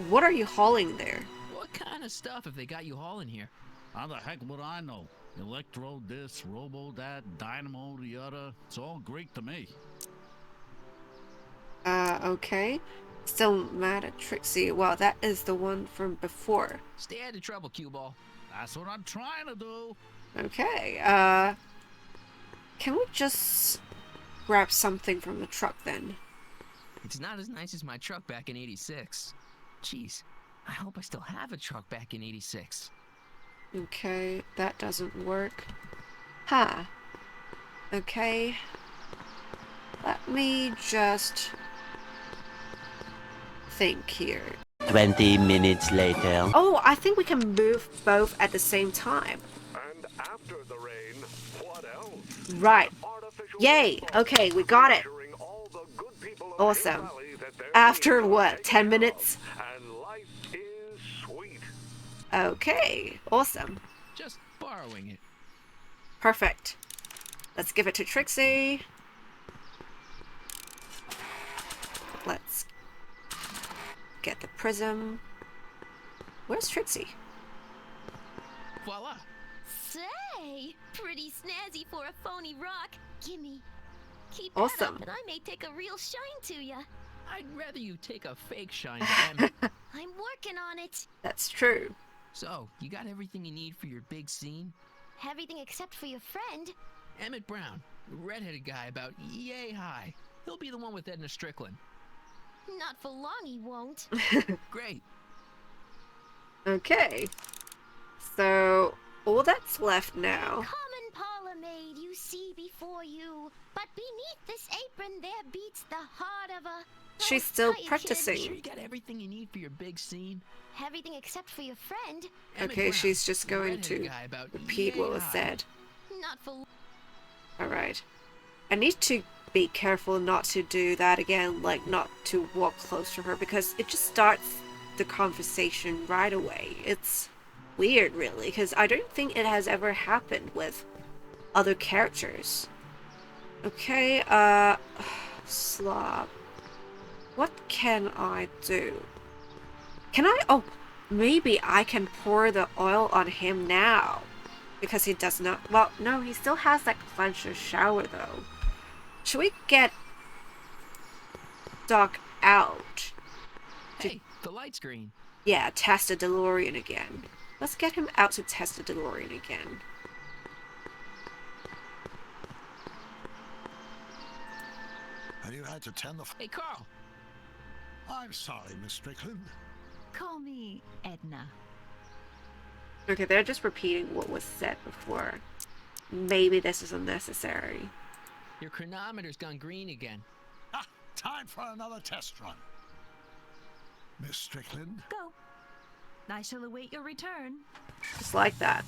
What are you hauling there? What kind of stuff have they got you hauling here? How the heck would I know? Electro this, robo that, dynamo the other. It's all Greek to me. Okay. Still mad at Trixie. Well, that is the one from before. Stay out of trouble, cue ball. That's what I'm trying to do. Okay, can we just grab something from the truck then? It's not as nice as my truck back in 86. Jeez, I hope I still have a truck back in 86. Okay, that doesn't work. Huh. Okay. Let me just think here. 20 minutes later. Oh, I think we can move both at the same time. And after the rain, what else? Right. Artificial Yay! rainbow, Okay, we got it. reassuring all the good people of Awesome. Hill Valley that their After needs are what, taken 10 care of, minutes? And life is sweet. Okay, awesome. Just borrowing it. Perfect. Let's give it to Trixie. Let's get the prism. Where's Trixie? Voila. Say, pretty snazzy for a phony rock. Gimme. Keep Awesome. that up and I may take a real shine to ya. I'd rather you take a fake shine to Emmett. I'm working on it. That's true. So, you got everything you need for your big scene? Everything except for your friend. Emmett Brown, the redheaded guy about yay high. He'll be the one with Edna Strickland. Not for long he won't. Great. Okay. So, all that's left now. Common parlor maid you see before you, but beneath this apron there beats the heart of a... She's Oh, still hiya, practicing. Sure you got everything you need for your big scene? kid. Everything except for your friend. Emmett Okay, Brown, she's just the going redheaded to guy about repeat yay what was high. said. Not for... Alright. I need to be careful not to do that again, like not to walk close to her, because it just starts the conversation right away. It's weird, really, because I don't think it has ever happened with other characters. Okay, Slob. What can I do? Can I? Oh, maybe I can pour the oil on him now. Because he does not. Well, no, he still has that cleanser shower, though. Should we get Doc out? Hey, the light's green. Yeah, test the DeLorean again. Let's get him out to test the DeLorean again. Have you had to tend the... Hey, Carl. I'm sorry, Miss Strickland. Call me Edna. Okay, they're just repeating what was said before. Maybe this is unnecessary. Your chronometer's gone green again. Ah, time for another test run. Miss Strickland? Go. I shall await your return. Just like that.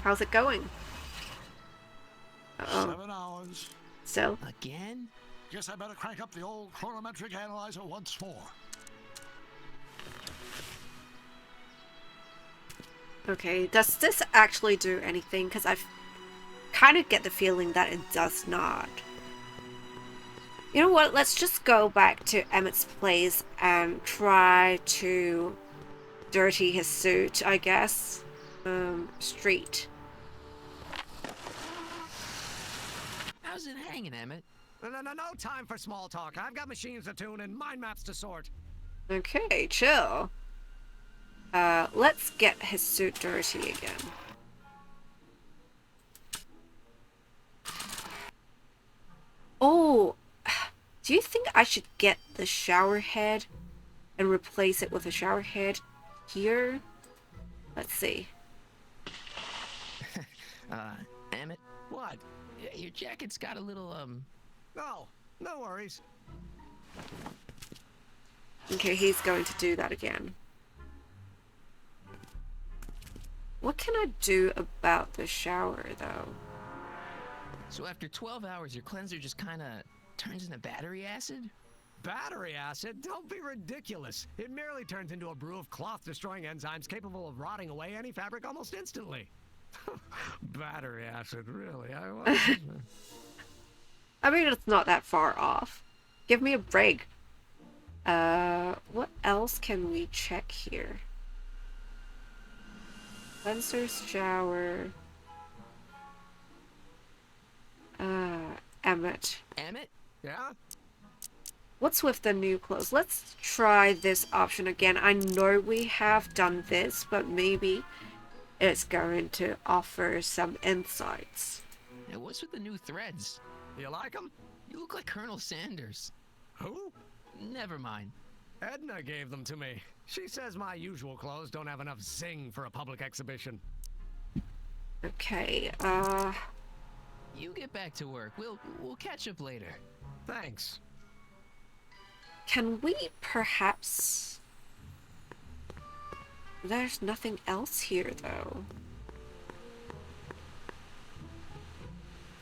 How's it going? Uh-oh. 7 hours. So? Again? Guess I better crank up the old chronometric analyzer once more. Okay, does this actually do anything? Because I kind of get the feeling that it does not. You know what? Let's just go back to Emmett's place and try to dirty his suit, I guess. Street. How's it hanging, Emmett? No time for small talk. I've got machines to tune and mind maps to sort. Okay, chill. Let's get his suit dirty again. Oh, do you think I should get the shower head and replace it with a shower head here? Let's see. Emmett? What? Your jacket's got a little, Oh, no worries. Okay, he's going to do that again. What can I do about the shower, though? So after 12 hours, your cleanser just kind of turns into battery acid? Battery acid? Don't be ridiculous. It merely turns into a brew of cloth-destroying enzymes capable of rotting away any fabric almost instantly. Battery acid, really? I mean, it's not that far off. Give me a break. What else can we check here? Cleanser's shower. Emmett. Emmett? Yeah? What's with the new clothes? Let's try this option again. I know we have done this, but maybe it's going to offer some insights. Now, what's with the new threads? You like them? You look like Colonel Sanders. Who? Never mind. Edna gave them to me. She says my usual clothes don't have enough zing for a public exhibition. Okay, You get back to work. We'll catch up later. Thanks. can we perhaps... There's nothing else here, though.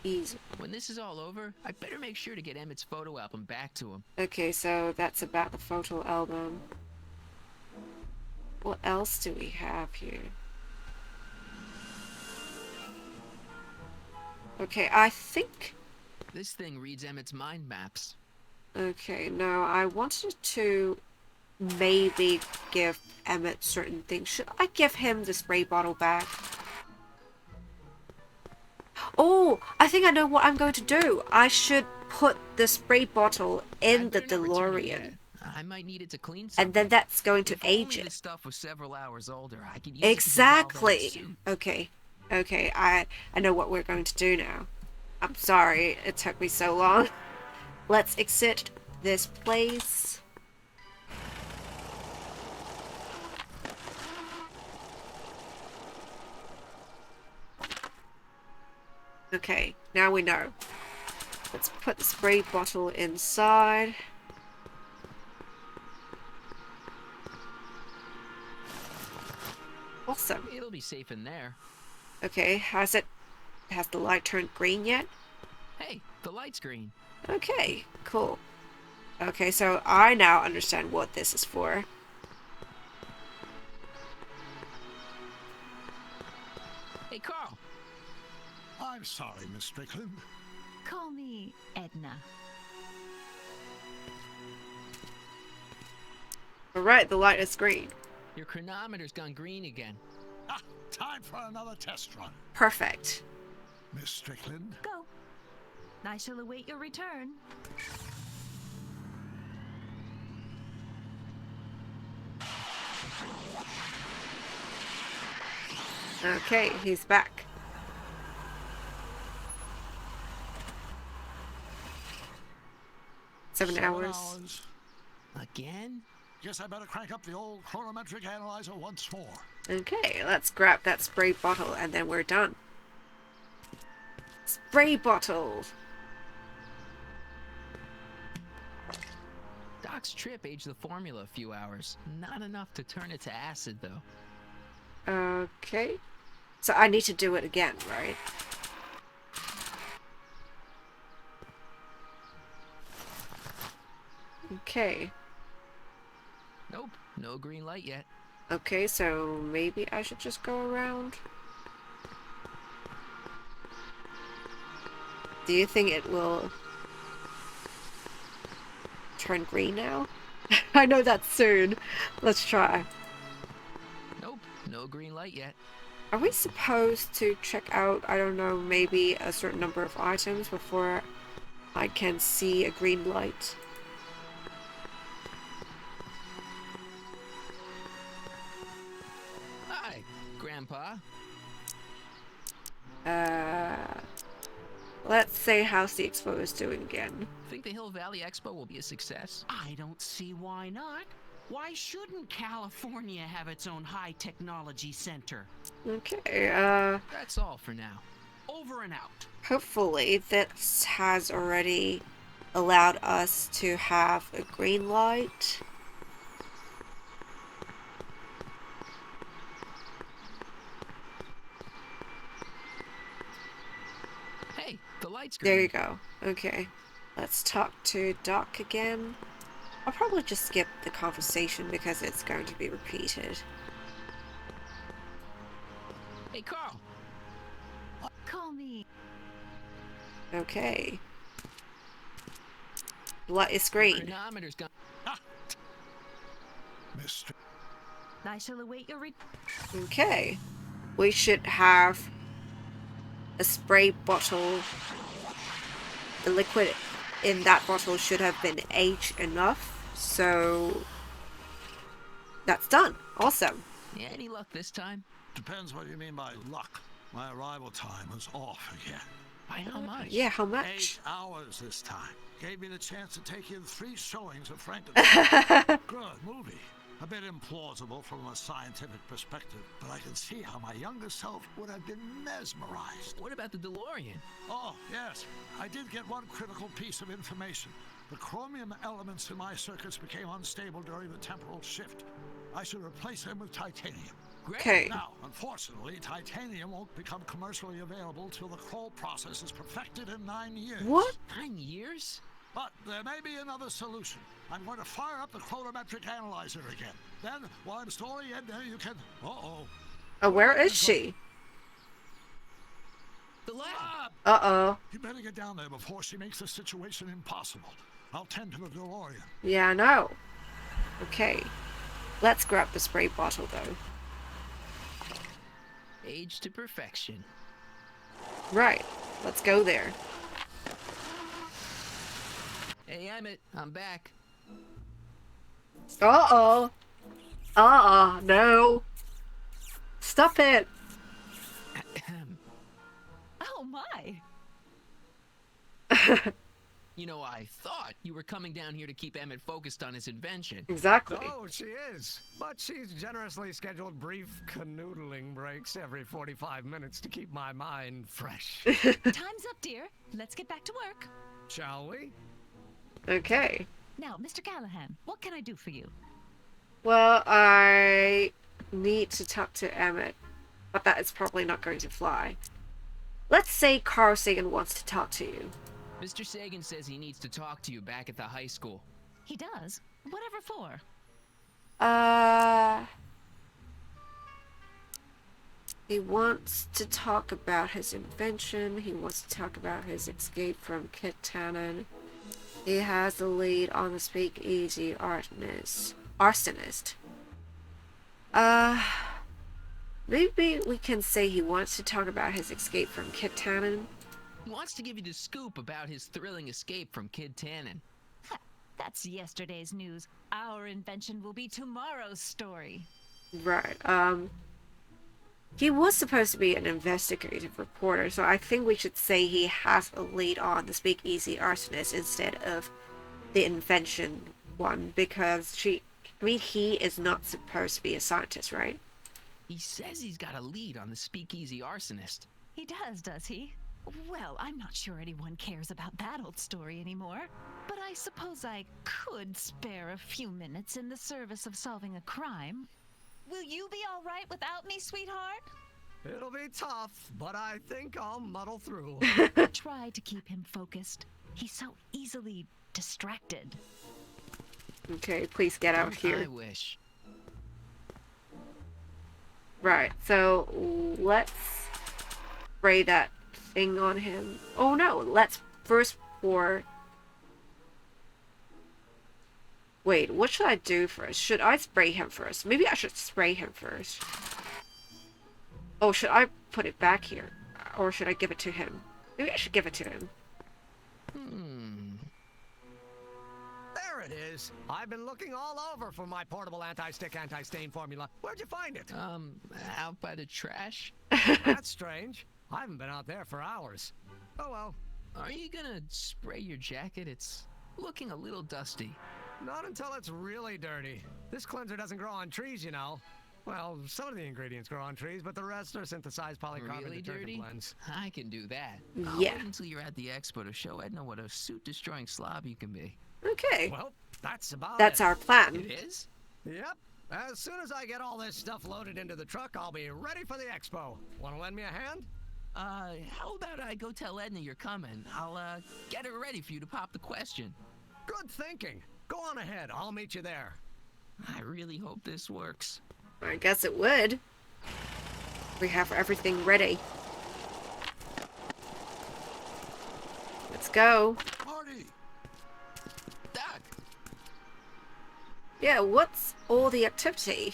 Easy. When this is all over, I better make sure to get Emmett's photo album back to him. Okay, so that's about the photo album. What else do we have here? Okay, I think... This thing reads Emmett's mind maps. Okay, no, I wanted to maybe give Emmett certain things. Should I give him the spray bottle back? Oh, I think I know what I'm going to do. I should put the spray bottle in the DeLorean. I might need it to clean something. And then that's going to age This it. stuff was several hours older. I could use Exactly. Okay. Okay, I know what we're going to do now. I'm sorry it took me so long. Let's exit this place. Okay, now we know. Let's put the spray bottle inside. Awesome. It'll be safe in there. Okay, has the light turned green yet? Hey, the light's green. Okay, cool. Okay, so I now understand what this is for. Hey, Carl. I'm sorry, Miss Strickland. Call me Edna. Alright, the light is green. Your chronometer's gone green again. Ah, time for another test run. Perfect. Miss Strickland? Go. I shall await your return. Okay, he's back. Seven hours. Again? Guess I better crank up the old chronometric analyzer once more. Okay, let's grab that spray bottle and then we're done. Spray bottle! Doc's trip aged the formula a few hours. Not enough to turn it to acid, though. Okay. So I need to do it again, right? Okay. Nope, no green light yet. Okay, so maybe I should just go around? Do you think it will turn green now? I know that's soon. Let's try. Nope, no green light yet. Are we supposed to check out, I don't know, maybe a certain number of items before I can see a green light? Hi, Grandpa. Let's say how's the expo is doing again. Think the Hill Valley Expo will be a success? I don't see why not. Why shouldn't California have its own high technology center? Okay, That's all for now. Over and out. hopefully this has already allowed us to have a green light.9 Hey, the light's green. There you go. Okay. Let's talk to Doc again. I'll probably just skip the conversation because it's going to be repeated. Hey, Carl. Call me. Okay. Light is green. Chronometer's gone. Miss I shall await your Okay. We should have a spray bottle. The liquid in that bottle should have been aged enough. So that's done. Awesome. Yeah, any luck this time? Depends what you mean by luck. My arrival time was off again. By how much? Yeah, how 8 much? hours this time. Gave me the chance to take in 3 showings of Frankenstein. Good movie. A bit implausible from a scientific perspective, but I can see how my younger self would have been mesmerized. What about the DeLorean? Oh, yes. I did get one critical piece of information. The chromium elements in my circuits became unstable during the temporal shift. I should replace them with titanium. Okay. Now, unfortunately, titanium won't become commercially available till the Kroll process is perfected in 9 years. What? 9 years? But there may be another solution. I'm going to fire up the chronometric analyzer again. Then, while I'm storing it there, you can... Uh-oh. Oh, where is she? The lab. Uh-oh. You better get down there before she makes the situation impossible. I'll tend to the DeLorean. Yeah, I know. Okay. Let's grab the spray bottle, though. Age to perfection. Right. Let's go there. Hey, Emmett, I'm back. Uh-oh. No. Stop it. Oh my! You know, I thought you were coming down here to keep Emmett focused on his invention. Exactly. Oh, she is. But she's generously scheduled brief canoodling breaks every 45 minutes to keep my mind fresh. Time's up, dear. Let's get back to work. Shall we? Okay. Now, Mr. Callahan, what can I do for you? Well, I need to talk to Emmett, but that is probably not going to fly. Let's say Carl Sagan wants to talk to you. Mr. Sagan says he needs to talk to you back at the high school. He does? Whatever for? He wants to talk about his invention. He wants to talk about his escape from Kit Tannen. He has the lead on the Speakeasy Arsonist. Maybe we can say he wants to talk about his escape from Kit Tannen. He wants to give you the scoop about his thrilling escape from Kid Tannen. Ha, that's yesterday's news. Our invention will be tomorrow's story. Right, he was supposed to be an investigative reporter, so I think we should say he has a lead on the Speakeasy Arsonist instead of the invention one, because he is not supposed to be a scientist, right? He says he's got a lead on the Speakeasy Arsonist. He does he? Well, I'm not sure anyone cares about that old story anymore. But I suppose I could spare a few minutes in the service of solving a crime. Will you be all right without me, sweetheart? It'll be tough, but I think I'll muddle through. Try to keep him focused. He's so easily distracted. Okay, please get out here. I wish. Right, so let's spray that thing on him. Oh no, let's first pour... Wait, what should I do first? Should I spray him first? Maybe I should spray him first. Oh, should I put it back here? Or should I give it to him? Maybe I should give it to him. There it is. I've been looking all over for my portable anti-stick, anti-stain formula. Where'd you find it? Out by the trash. That's strange. I haven't been out there for hours. Oh well. Are you gonna spray your jacket? It's looking a little dusty. Not until it's really dirty. This cleanser doesn't grow on trees, you know. Well, some of the ingredients grow on trees, but the rest are synthesized polycarbonate Really detergent dirty? blends. I can do that. Yeah. I'll wait until you're at the expo to show Edna what a suit-destroying slob you can be. Okay. Well, that's about That's it. our plan. It is? Yep. As soon as I get all this stuff loaded into the truck, I'll be ready for the expo. Want to lend me a hand? How about I go tell Edna you're coming? I'll, get her ready for you to pop the question. Good thinking. Go on ahead. I'll meet you there. I really hope this works. I guess it would. We have everything ready. Let's go. Marty! Doc! Yeah, what's all the activity?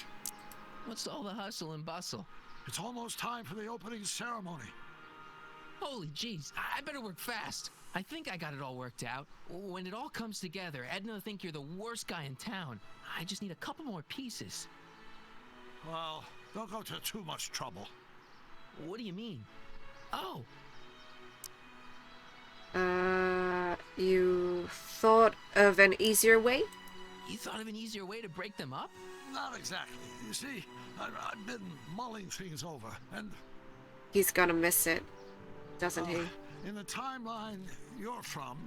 What's all the hustle and bustle? It's almost time for the opening ceremony. Holy jeez, I better work fast. I think I got it all worked out. When it all comes together, Edna will think you're the worst guy in town. I just need a couple more pieces. Well, don't go to too much trouble. What do you mean? Oh, You thought of an easier way? you thought of an easier way to break them up? Not exactly. You see, I've been mulling things over, and He's gonna miss it, doesn't he? in the timeline you're from,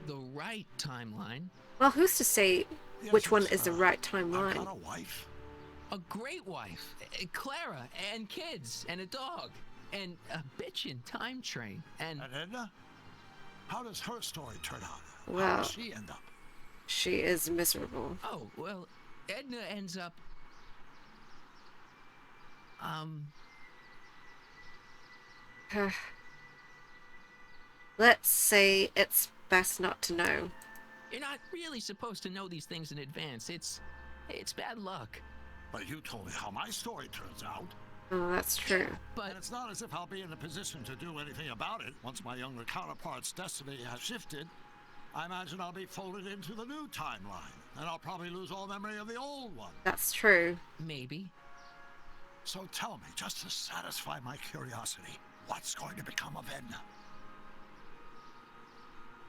The right timeline? Well, who's to say yes, which one yes, is the right I've timeline? got a wife. A great wife, Clara, and kids, and a dog, and a bitchin' time train, and... And Edna? How does her story turn out? How Well- does she end up? She is miserable. Oh, well, Edna ends up... Let's say it's best not to know. You're not really supposed to know these things in advance. It's bad luck. But you told me how my story turns out. Oh, that's true. But And it's not as if I'll be in a position to do anything about it once my younger counterpart's destiny has shifted. I imagine I'll be folded into the new timeline, and I'll probably lose all memory of the old one. That's true. maybe. So tell me, just to satisfy my curiosity, what's going to become of Edna?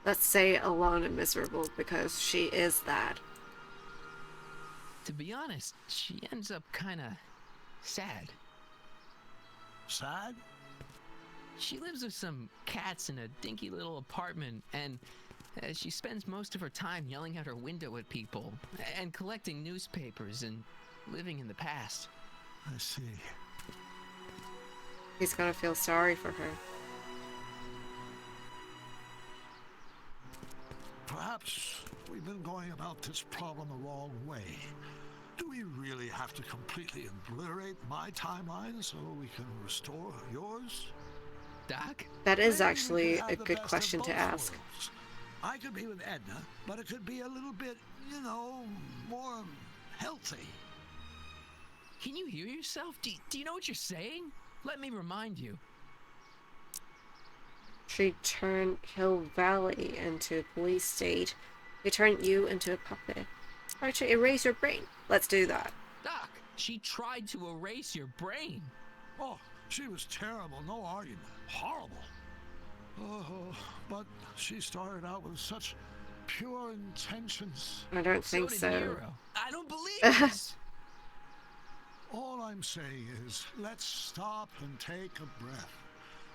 Let's say alone and miserable because she is that. To be honest, she ends up kinda sad. Sad? She lives with some cats in a dinky little apartment, and she spends most of her time yelling out her window at people, and collecting newspapers, and living in the past. I see. He's gonna feel sorry for her. Perhaps we've been going about this problem the wrong way. Do we really have to completely obliterate my timeline so we can restore yours? Doc? That is Maybe we actually could have a the good best of question to both ask. worlds. I could be with Edna, but it could be a little bit, you know, more healthy. Can you hear yourself? Do you know what you're saying? Let me remind you. She turned Hill Valley into a police state. They turned you into a puppet. Or to erase your brain. Let's do that. Doc, she tried to erase your brain. Oh, she was terrible, no argument. Horrible. Oh, but she started out with such pure intentions. I don't think did so. Nero. I don't believe this. All I'm saying is, let's stop and take a breath.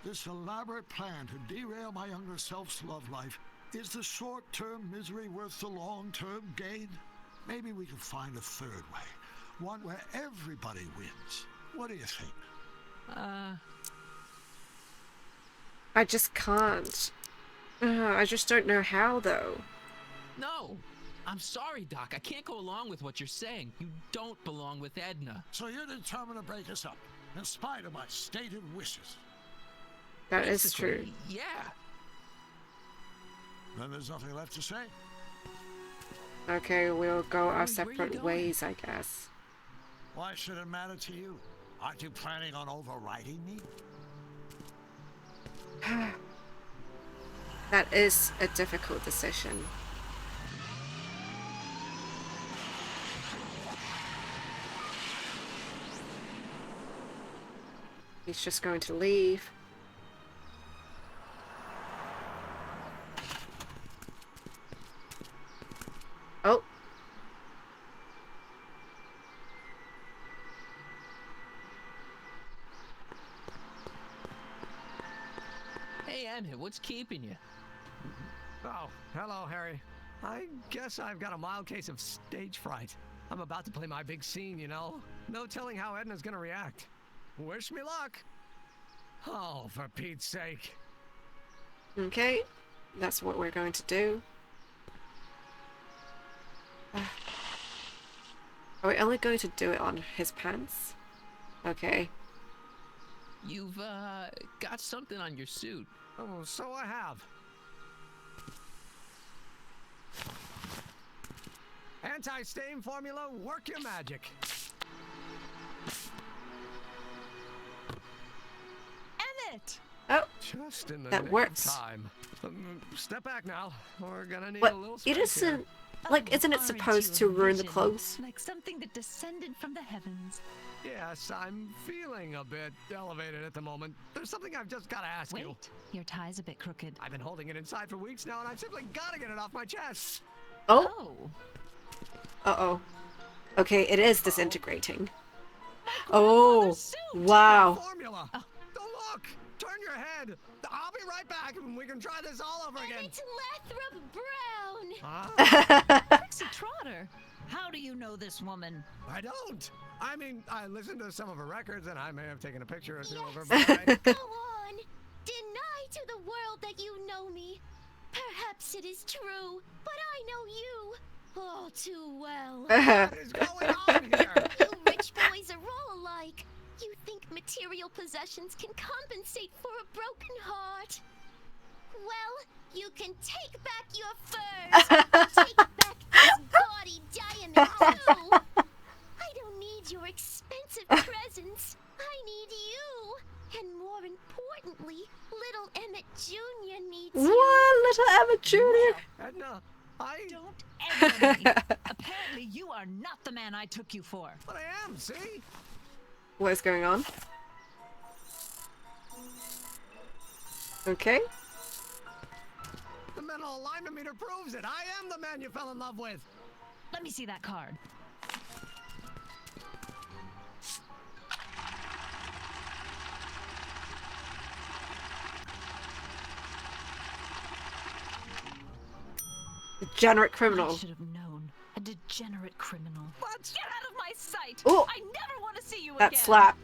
This elaborate plan to derail my younger self's love life, is the short-term misery worth the long-term gain? Maybe we can find a third way. One where everybody wins. What do you think? I just can't. I just don't know how, though. No. I'm sorry, Doc. I can't go along with what you're saying. You don't belong with Edna. So you're determined to break us up, in spite of my stated wishes. That is true. Yeah. Then there's nothing left to say. Okay, we'll go our Where you separate going? ways, I guess. Why should it matter to you? Aren't you planning on overriding me? That is a difficult decision. He's just going to leave. Oh. Hey, Emmett, what's keeping you? Oh, hello, Harry. I guess I've got a mild case of stage fright. I'm about to play my big scene, you know? No telling how Edna's gonna react. Wish me luck. Oh, for Pete's sake. Okay, that's what we're going to do. Are we only going to do it on his pants? Okay. You've, got something on your suit. Oh, so I have. Anti-stain formula, work your magic. Emmett! Oh, Just in the that nick works. of time. Step back now. We're gonna need What? a little It space here. isn't... Like, isn't it Aren't supposed you to a ruin the vision? clothes? Like something that descended from the heavens. Yes, I'm feeling a bit elevated at the moment. There's something I've just gotta ask you. Wait, your tie's a bit crooked. I've been holding it inside for weeks now, and I've simply gotta get it off my chest. Oh? Oh, Uh-oh. Okay, it is disintegrating. Oh, wow. Formula. Don't look. Turn your head. I'll be right back, and we can try this all over again. It's Lathrop Brown. Huh? Trixie Trotter! How do you know this woman? I don't. I mean, I listened to some of her records, and I may have taken a picture or two of her. Yes. But Go on. Deny to the world that you know me. Perhaps it is true, but I know you all too well. what is going on here? You rich boys are all alike. You think material possessions can compensate for a broken heart. Well, you can take back your furs. Take back this gaudy diamond too. I don't need your expensive presents. I need you. And more importantly, little Emmett Jr. needs you. What, little Emma Jr.? Edna, I... Don't ever me. Apparently you are not the man I took you for. But I am, see? What is going on? Okay. The mental alignment meter proves it. I am the man you fell in love with. Let me see that card. Degenerate I criminal. should have known. A degenerate criminal. What? Get out of my sight! Oh. I never want to see you you that again. slap.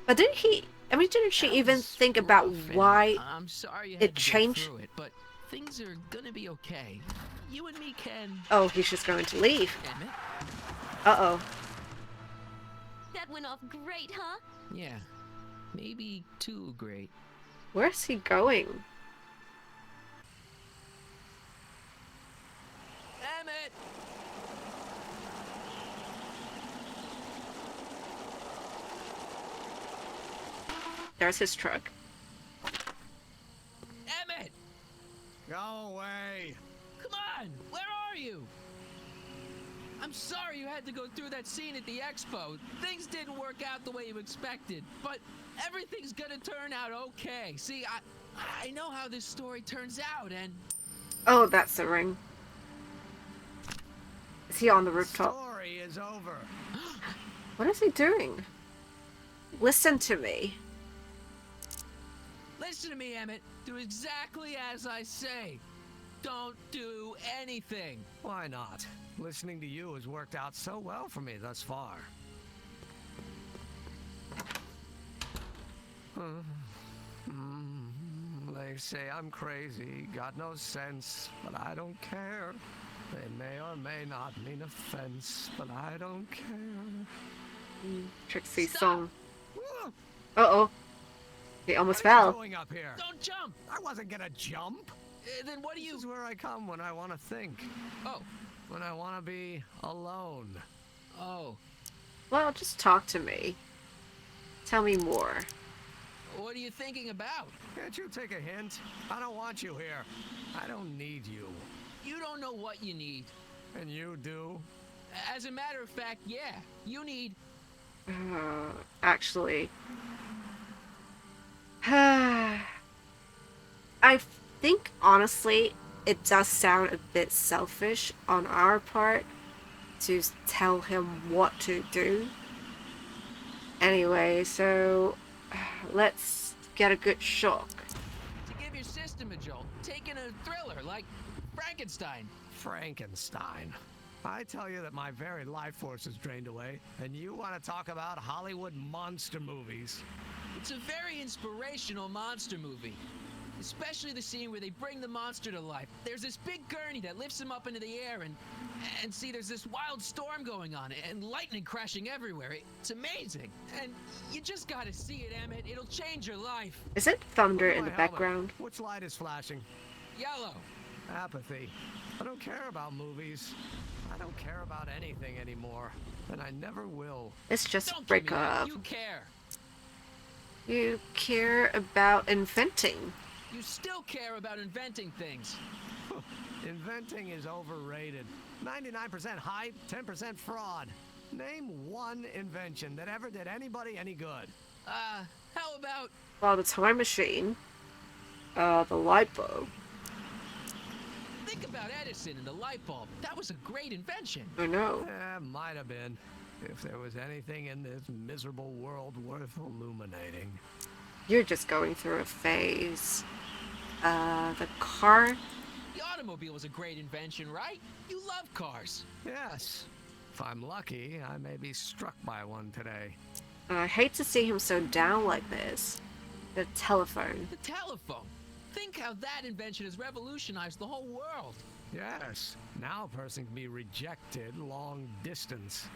But didn't he? I mean, didn't she That even was think about rough, and why I'm sorry you it had to go changed? through it, but things are gonna be okay. You and me can. Oh, he's just going to leave. Emmett? Uh-oh. That went off great, huh? Yeah, maybe too great. Where's he going? Emmett! There's his truck. Emmett! Go away. Come on! Where are you? I'm sorry you had to go through that scene at the expo. Things didn't work out the way you expected, but everything's gonna turn out okay. See, I know how this story turns out, and Oh, that's the ring. Is he on the rooftop? Story is over. What is he doing? Listen to me. listen to me, Emmett. Do exactly as I say. Don't do anything. Why not? Listening to you has worked out so well for me thus far. They say I'm crazy, got no sense, but I don't care. They may or may not mean offense, but I don't care. Trixie's Stop. song. Whoa, Uh-oh. He almost what are you fell. doing up here? Don't jump. I wasn't gonna jump. Then what do This you... is where I come when I want to think, Oh, when I want to be alone. oh. Well, just talk to me. Tell me more. What are you thinking about? Can't you take a hint? I don't want you here. I don't need you. You don't know what you need. And you do? As a matter of fact, yeah. You need... Actually. I think, honestly, it does sound a bit selfish on our part to tell him what to do. Anyway, so let's get a good shock. To give your system a jolt. Taking a thriller like Frankenstein. Frankenstein. I tell you that my very life force is drained away, and you want to talk about Hollywood monster movies. It's a very inspirational monster movie. Especially the scene where they bring the monster to life. There's this big gurney that lifts him up into the air and see there's this wild storm going on and lightning crashing everywhere. It's amazing. And you just gotta see it, Emmett. It'll change your life. Is it thunder Look at in the my helmet. background? Which light is flashing? Yellow. Apathy. I don't care about movies. I don't care about anything anymore. And I never will. Let's just Don't break give me that. up. You care. You care about inventing. You still care about inventing things. Inventing is overrated. 99% hype, 10% fraud. Name one invention that ever did anybody any good. How about... Well, the time machine. The light bulb. Think about Edison and the light bulb. That was a great invention. Oh no. Might have been. If there was anything in this miserable world worth illuminating. You're just going through a phase. The car. The automobile was a great invention, right? You love cars. Yes. If I'm lucky, I may be struck by one today. I hate to see him so down like this. The telephone. The telephone. Think how that invention has revolutionized the whole world. Yes. Now a person can be rejected long distance.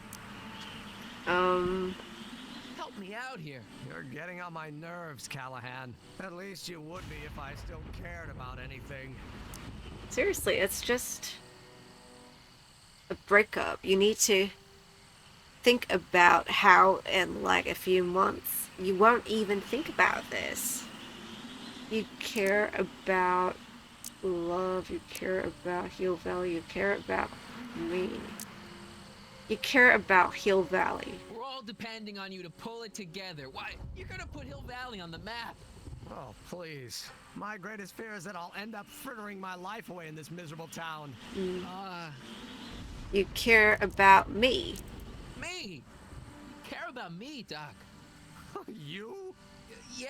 Help me out here. You're getting on my nerves, Callahan. At least you would be if I still cared about anything. Seriously, it's just a breakup. You need to think about how in like a few months you won't even think about this. You care about love, you care about Hill Valley, you care about me. You care about Hill Valley. We're all depending on you to pull it together. Why? You're gonna put Hill Valley on the map. Oh, please. My greatest fear is that I'll end up frittering my life away in this miserable town. You care about me. Me? You care about me, Doc. You? Yeah.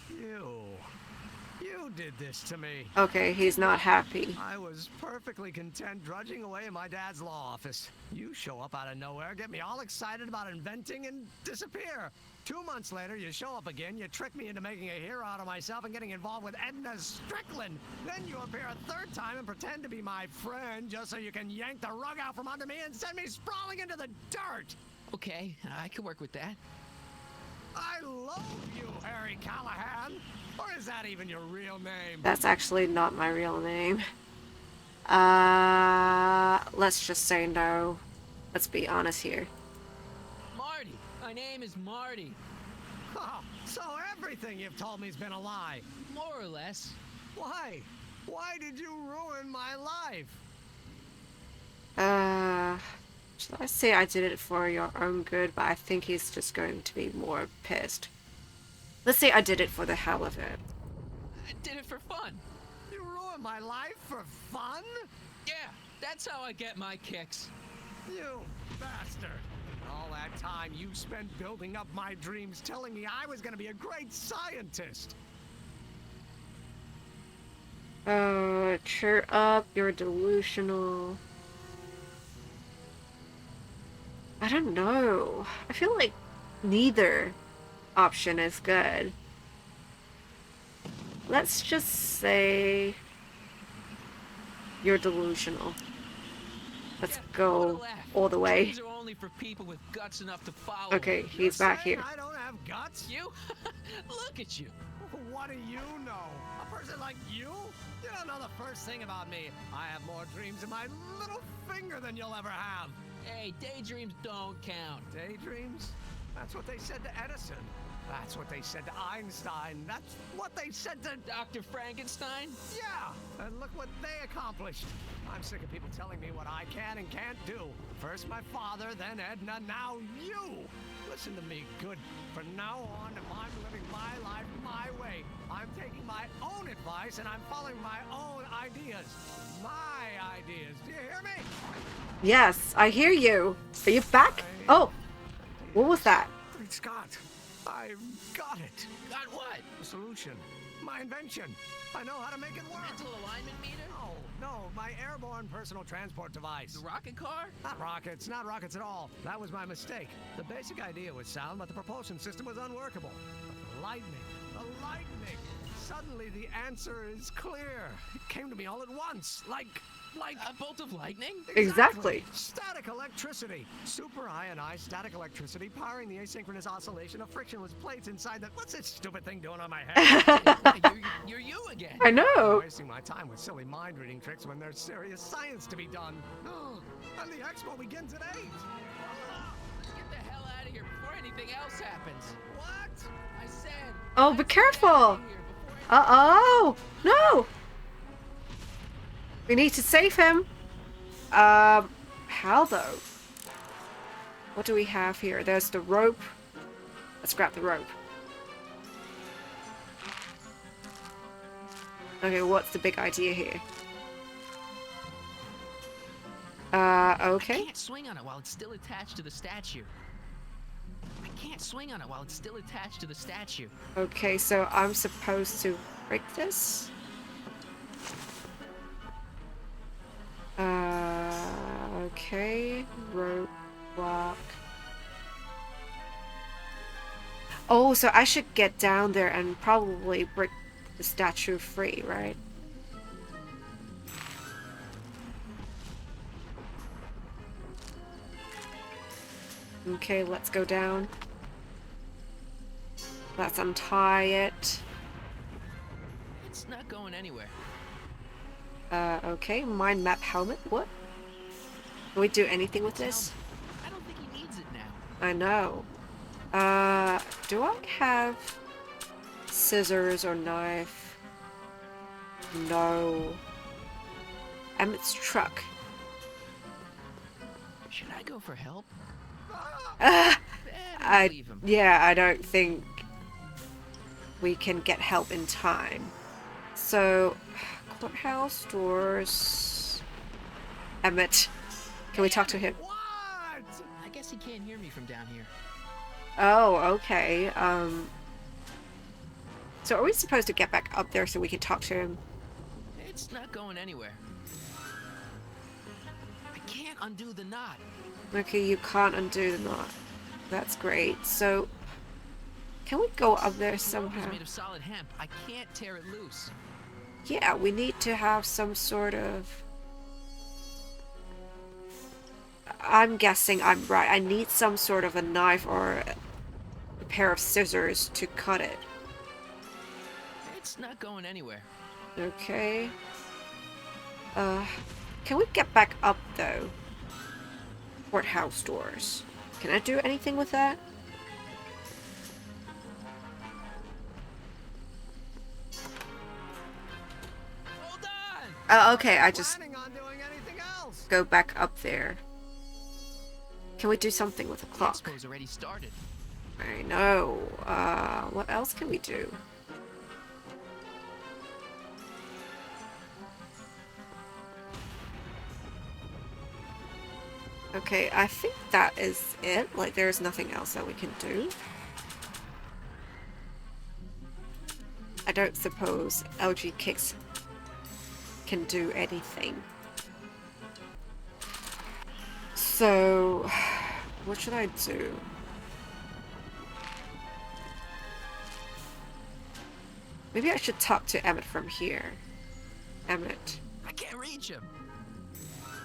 You. You did this to me. Okay, he's not happy. I was perfectly content drudging away in my dad's law office. You show up out of nowhere, get me all excited about inventing, and disappear. 2 months later, you show up again, you trick me into making a hero out of myself and getting involved with Edna Strickland. Then you appear a third time and pretend to be my friend just so you can yank the rug out from under me and send me sprawling into the dirt. Okay, I can work with that. I love you, Harry Callahan. Or is that even your real name? That's actually not my real name. Let's just say no. Let's be honest here. Marty. My name is Marty. Oh, so everything you've told me's been a lie. More or less. Why? Why did you ruin my life? Should I say I did it for your own good, but I think he's just going to be more pissed. Let's say I did it for the hell of it. I did it for fun. You ruined my life for fun? Yeah, that's how I get my kicks. You bastard. All that time you spent building up my dreams, telling me I was going to be a great scientist. Oh, cheer up, you're delusional. I don't know. I feel like neither option is good. Let's just say you're delusional. Let's go all the way. Dreams are only for people with guts enough to follow. Okay, he's back here. I don't have guts? You? Look at you. What do you know? A person like you? You don't know the first thing about me. I have more dreams in my little finger than you'll ever have. Hey, daydreams don't count. Daydreams? That's what they said to Edison. That's what they said to Einstein. That's what they said to Dr. Frankenstein? Yeah, and look what they accomplished. I'm sick of people telling me what I can and can't do. First my father, then Edna, now you. Listen to me, good. From now on, I'm living my life my way. I'm taking my own advice and I'm following my own ideas. My ideas. Do you hear me? Yes, I hear you. Are you back? Oh, what was that? Great Scott. I've got it. Got what? A solution. My invention. I know how to make it work. Mental alignment meter? No, my airborne personal transport device. The rocket car? Not rockets at all. That was my mistake. The basic idea was sound, but the propulsion system was unworkable. But the lightning. Suddenly the answer is clear. It came to me all at once, like a bolt of lightning? Exactly. Static electricity. Super ionized static electricity powering the asynchronous oscillation of frictionless plates inside the... What's this stupid thing doing on my head? you're you again. I know. I'm wasting my time with silly mind-reading tricks when there's serious science to be done. And the expo begins at 8. Let's get the hell out of here before anything else happens. What? I said... Oh, be careful. Uh-oh. No. We need to save him. How though? What do we have here? There's the rope. Let's grab the rope. Okay, what's the big idea here? Okay. I can't swing on it while it's still attached to the statue. Okay, so I'm supposed to break this? Okay. Rope, block. Oh, so I should get down there and probably break the statue free, right? Okay, let's go down. Let's untie it. It's not going anywhere. Okay, mind map helmet. What? Can we do anything with this? I don't think he needs it now. I know. Do I have scissors or knife? No. Emmett's truck. Should I go for help? I don't think we can get help in time. So, courthouse doors. Emmett, can we talk to him? What? I guess he can't hear me from down here. Oh, okay. So are we supposed to get back up there so we can talk to him? It's not going anywhere. I can't undo the knot. Okay, you can't undo the knot. That's great. So, can we go up there The rope somehow? is made of solid hemp. I can't tear it loose. Yeah, we need to have some sort of... I'm guessing I'm right. I need some sort of a knife or a pair of scissors to cut it. It's not going anywhere. Okay. Can we get back up though? Courthouse doors. Can I do anything with that? Hold on! Oh, okay, I just Planning on doing anything else? go back up there. Can we do something with the The clock? expo's already started. I know. What else can we do? Okay, I think that is it. Like, there's nothing else that we can do. I don't suppose LG Kicks can do anything. So, what should I do? Maybe I should talk to Emmett from here. Emmett. I can't reach him.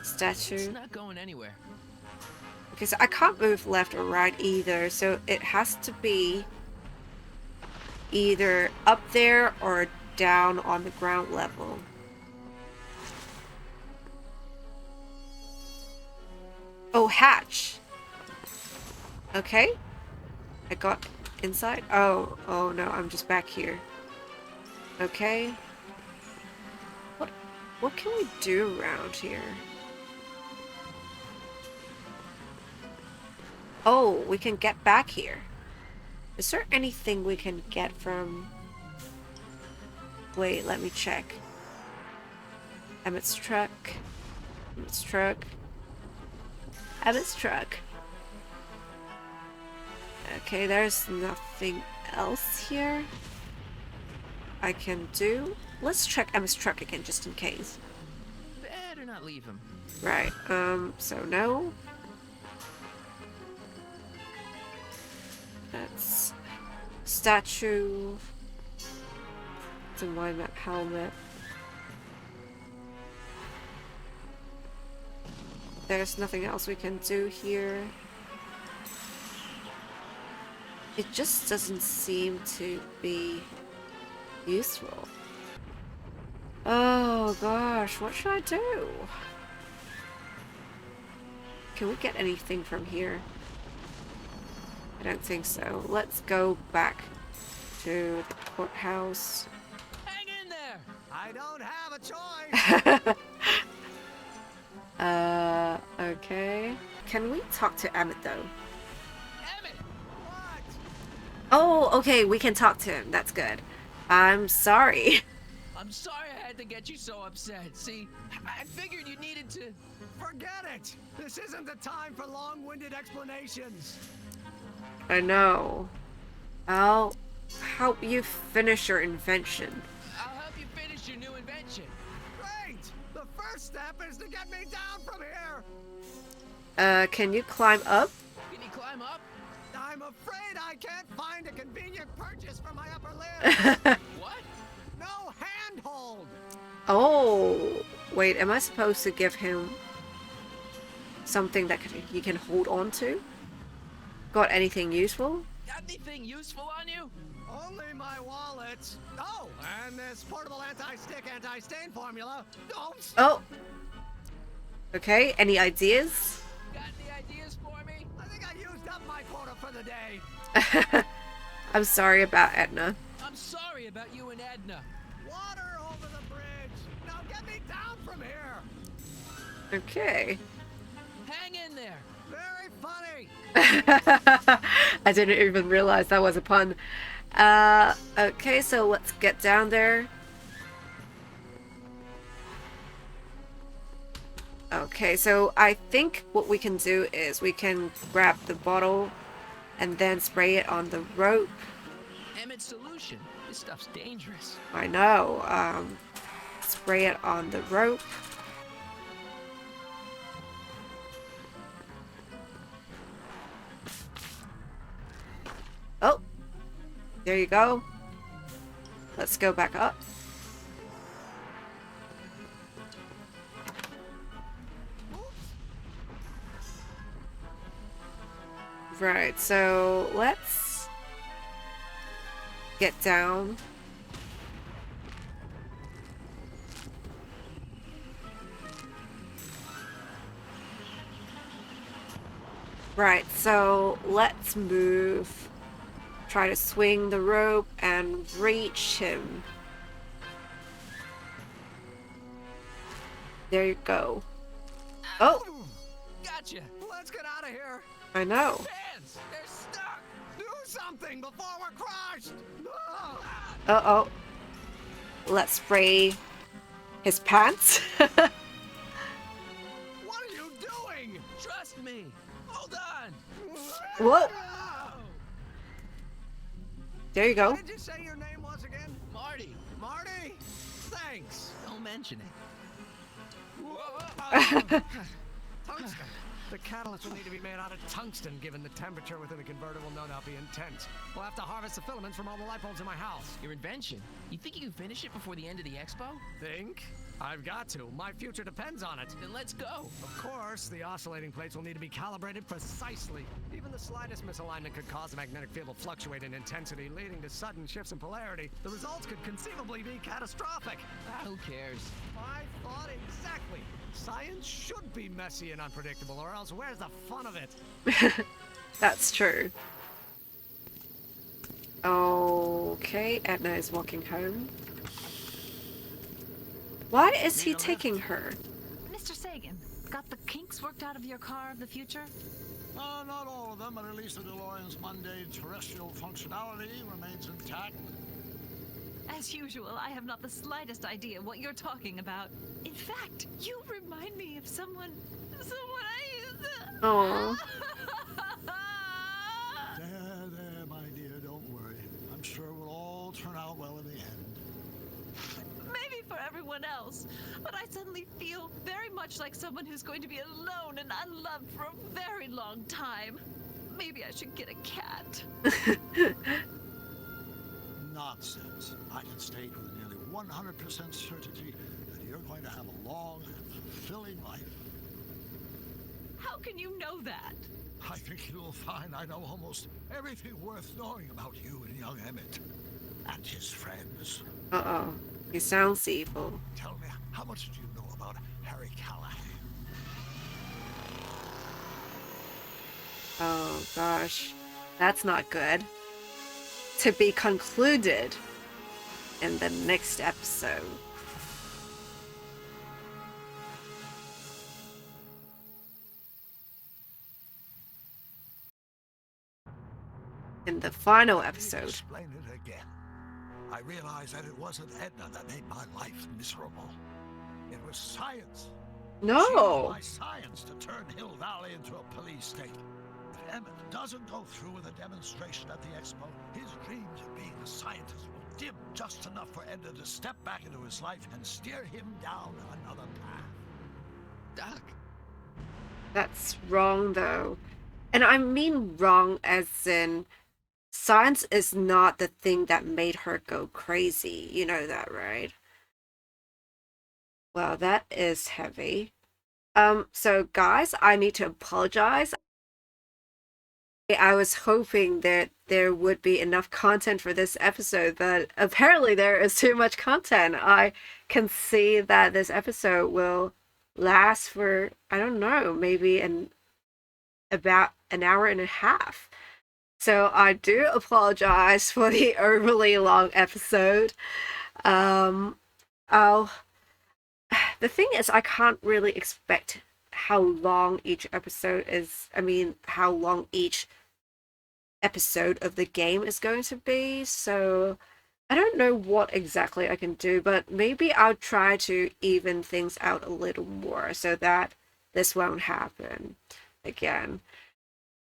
Statue. It's not going anywhere. Okay, so I can't move left or right either, so it has to be either up there or down on the ground level. Oh, hatch. Okay. I got inside. Oh no, I'm just back here. Okay. What can we do around here? Oh, we can get back here. Is there anything we can get from... Wait, let me check. Emmett's truck. Emmett's truck. Emmett's truck. Okay, there's nothing else here I can do. Let's check Emmett's truck again, just in case. Better not leave him. Right, so no. That's statue. It's a mind map helmet. There's nothing else we can do here. It just doesn't seem to be useful. Oh gosh, what should I do? Can we get anything from here? I don't think so. Let's go back to the courthouse. Hang in there! I don't have a choice. Okay. Can we talk to Emmett though? Emmett! What? Oh, okay, we can talk to him. That's good. I'm sorry. I'm sorry I had to get you so upset. See, I figured you needed to... Forget it. This isn't the time for long-winded explanations. I know. I'll help you finish your invention. I'll help you finish your new invention. Great. The first step is to get me down from here. Can you climb up? Can you climb up? I'm afraid I can't find a convenient purchase for my upper limb. What? No handhold. Oh, wait, am I supposed to give him something that he can hold on to? Got anything useful? Got anything useful on you? Only my wallet. Oh, and this portable anti-stick, anti-stain formula. Oops. Oh. Okay, any ideas? Got any ideas for me? I think I used up my quota for the day. I'm sorry about Edna. I'm sorry about you and Edna. Water over the bridge. Now get me down from here. Okay. Hang in there. Very funny. I didn't even realize that was a pun. Okay, so let's get down there. Okay, so I think what we can do is we can grab the bottle and then spray it on the rope. Emmett's solution. This stuff's dangerous. I know. Spray it on the rope. Oh, there you go. Let's go back up. Right, so let's get down. Right, so let's move. Try to swing the rope and reach him. There you go. Oh! Gotcha! Let's get out of here. I know. Hands! They're stuck! Do something before we're crushed. No. Uh-oh. Let's spray his pants. What are you doing? Trust me! Hold on! Whoa! There you go. What did you say your name was again? Marty! Marty? Thanks. Don't mention it. Tungsten. The catalyst will need to be made out of tungsten, given the temperature within the converter will no doubt be intense. We'll have to harvest the filaments from all the light bulbs in my house. Your invention? You think you can finish it before the end of the expo? Think? I've got to. My future depends on it. Then let's go. Of course, the oscillating plates will need to be calibrated precisely. Even the slightest misalignment could cause the magnetic field to fluctuate in intensity, leading to sudden shifts in polarity. The results could conceivably be catastrophic. Who cares? I thought exactly. Science should be messy and unpredictable, or else where's the fun of it? That's true. Okay, Edna is walking home. Why is he taking her? Mr. Sagan, got the kinks worked out of your car of the future? Not all of them, but at least the DeLorean's mundane terrestrial functionality remains intact. As usual, I have not the slightest idea what you're talking about. In fact, you remind me of someone I used to... Oh. There, my dear, don't worry. I'm sure it will all turn out well in the end. Maybe for everyone else, but I suddenly feel very much like someone who's going to be alone and unloved for a very long time. Maybe I should get a cat. Nonsense. I can state with nearly 100% certainty that you're going to have a long and fulfilling life. How can you know that? I think you'll find I know almost everything worth knowing about you and young Emmett. And his friends. Uh-oh. He sounds evil. Tell me, how much do you know about Harry Callahan? Oh, gosh. That's not good. To be concluded in the next episode. In the final episode. Explain it again. I realized that it wasn't Edna that made my life miserable. It was science. No. She used my science to turn Hill Valley into a police state. If Emmett doesn't go through with a demonstration at the expo, his dreams of being a scientist will dim just enough for Edna to step back into his life and steer him down another path. Doc. That's wrong, though. And I mean wrong as in science is not the thing that made her go crazy. You know that, right? Well, that is heavy. So guys, I need to apologize. I was hoping that there would be enough content for this episode, but apparently there is too much content. I can see that this episode will last for, I don't know, maybe about an hour and a half. So I do apologize for the overly long episode. The thing is, I can't really expect how long each episode is. I mean, how long each episode of the game is going to be. So I don't know what exactly I can do, but maybe I'll try to even things out a little more so that this won't happen again.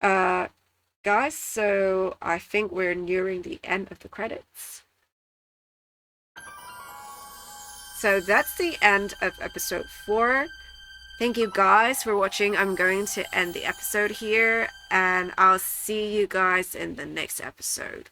Guys, so I think we're nearing the end of the credits. So that's the end of episode 4. Thank you guys for watching. I'm going to end the episode here, and I'll see you guys in the next episode.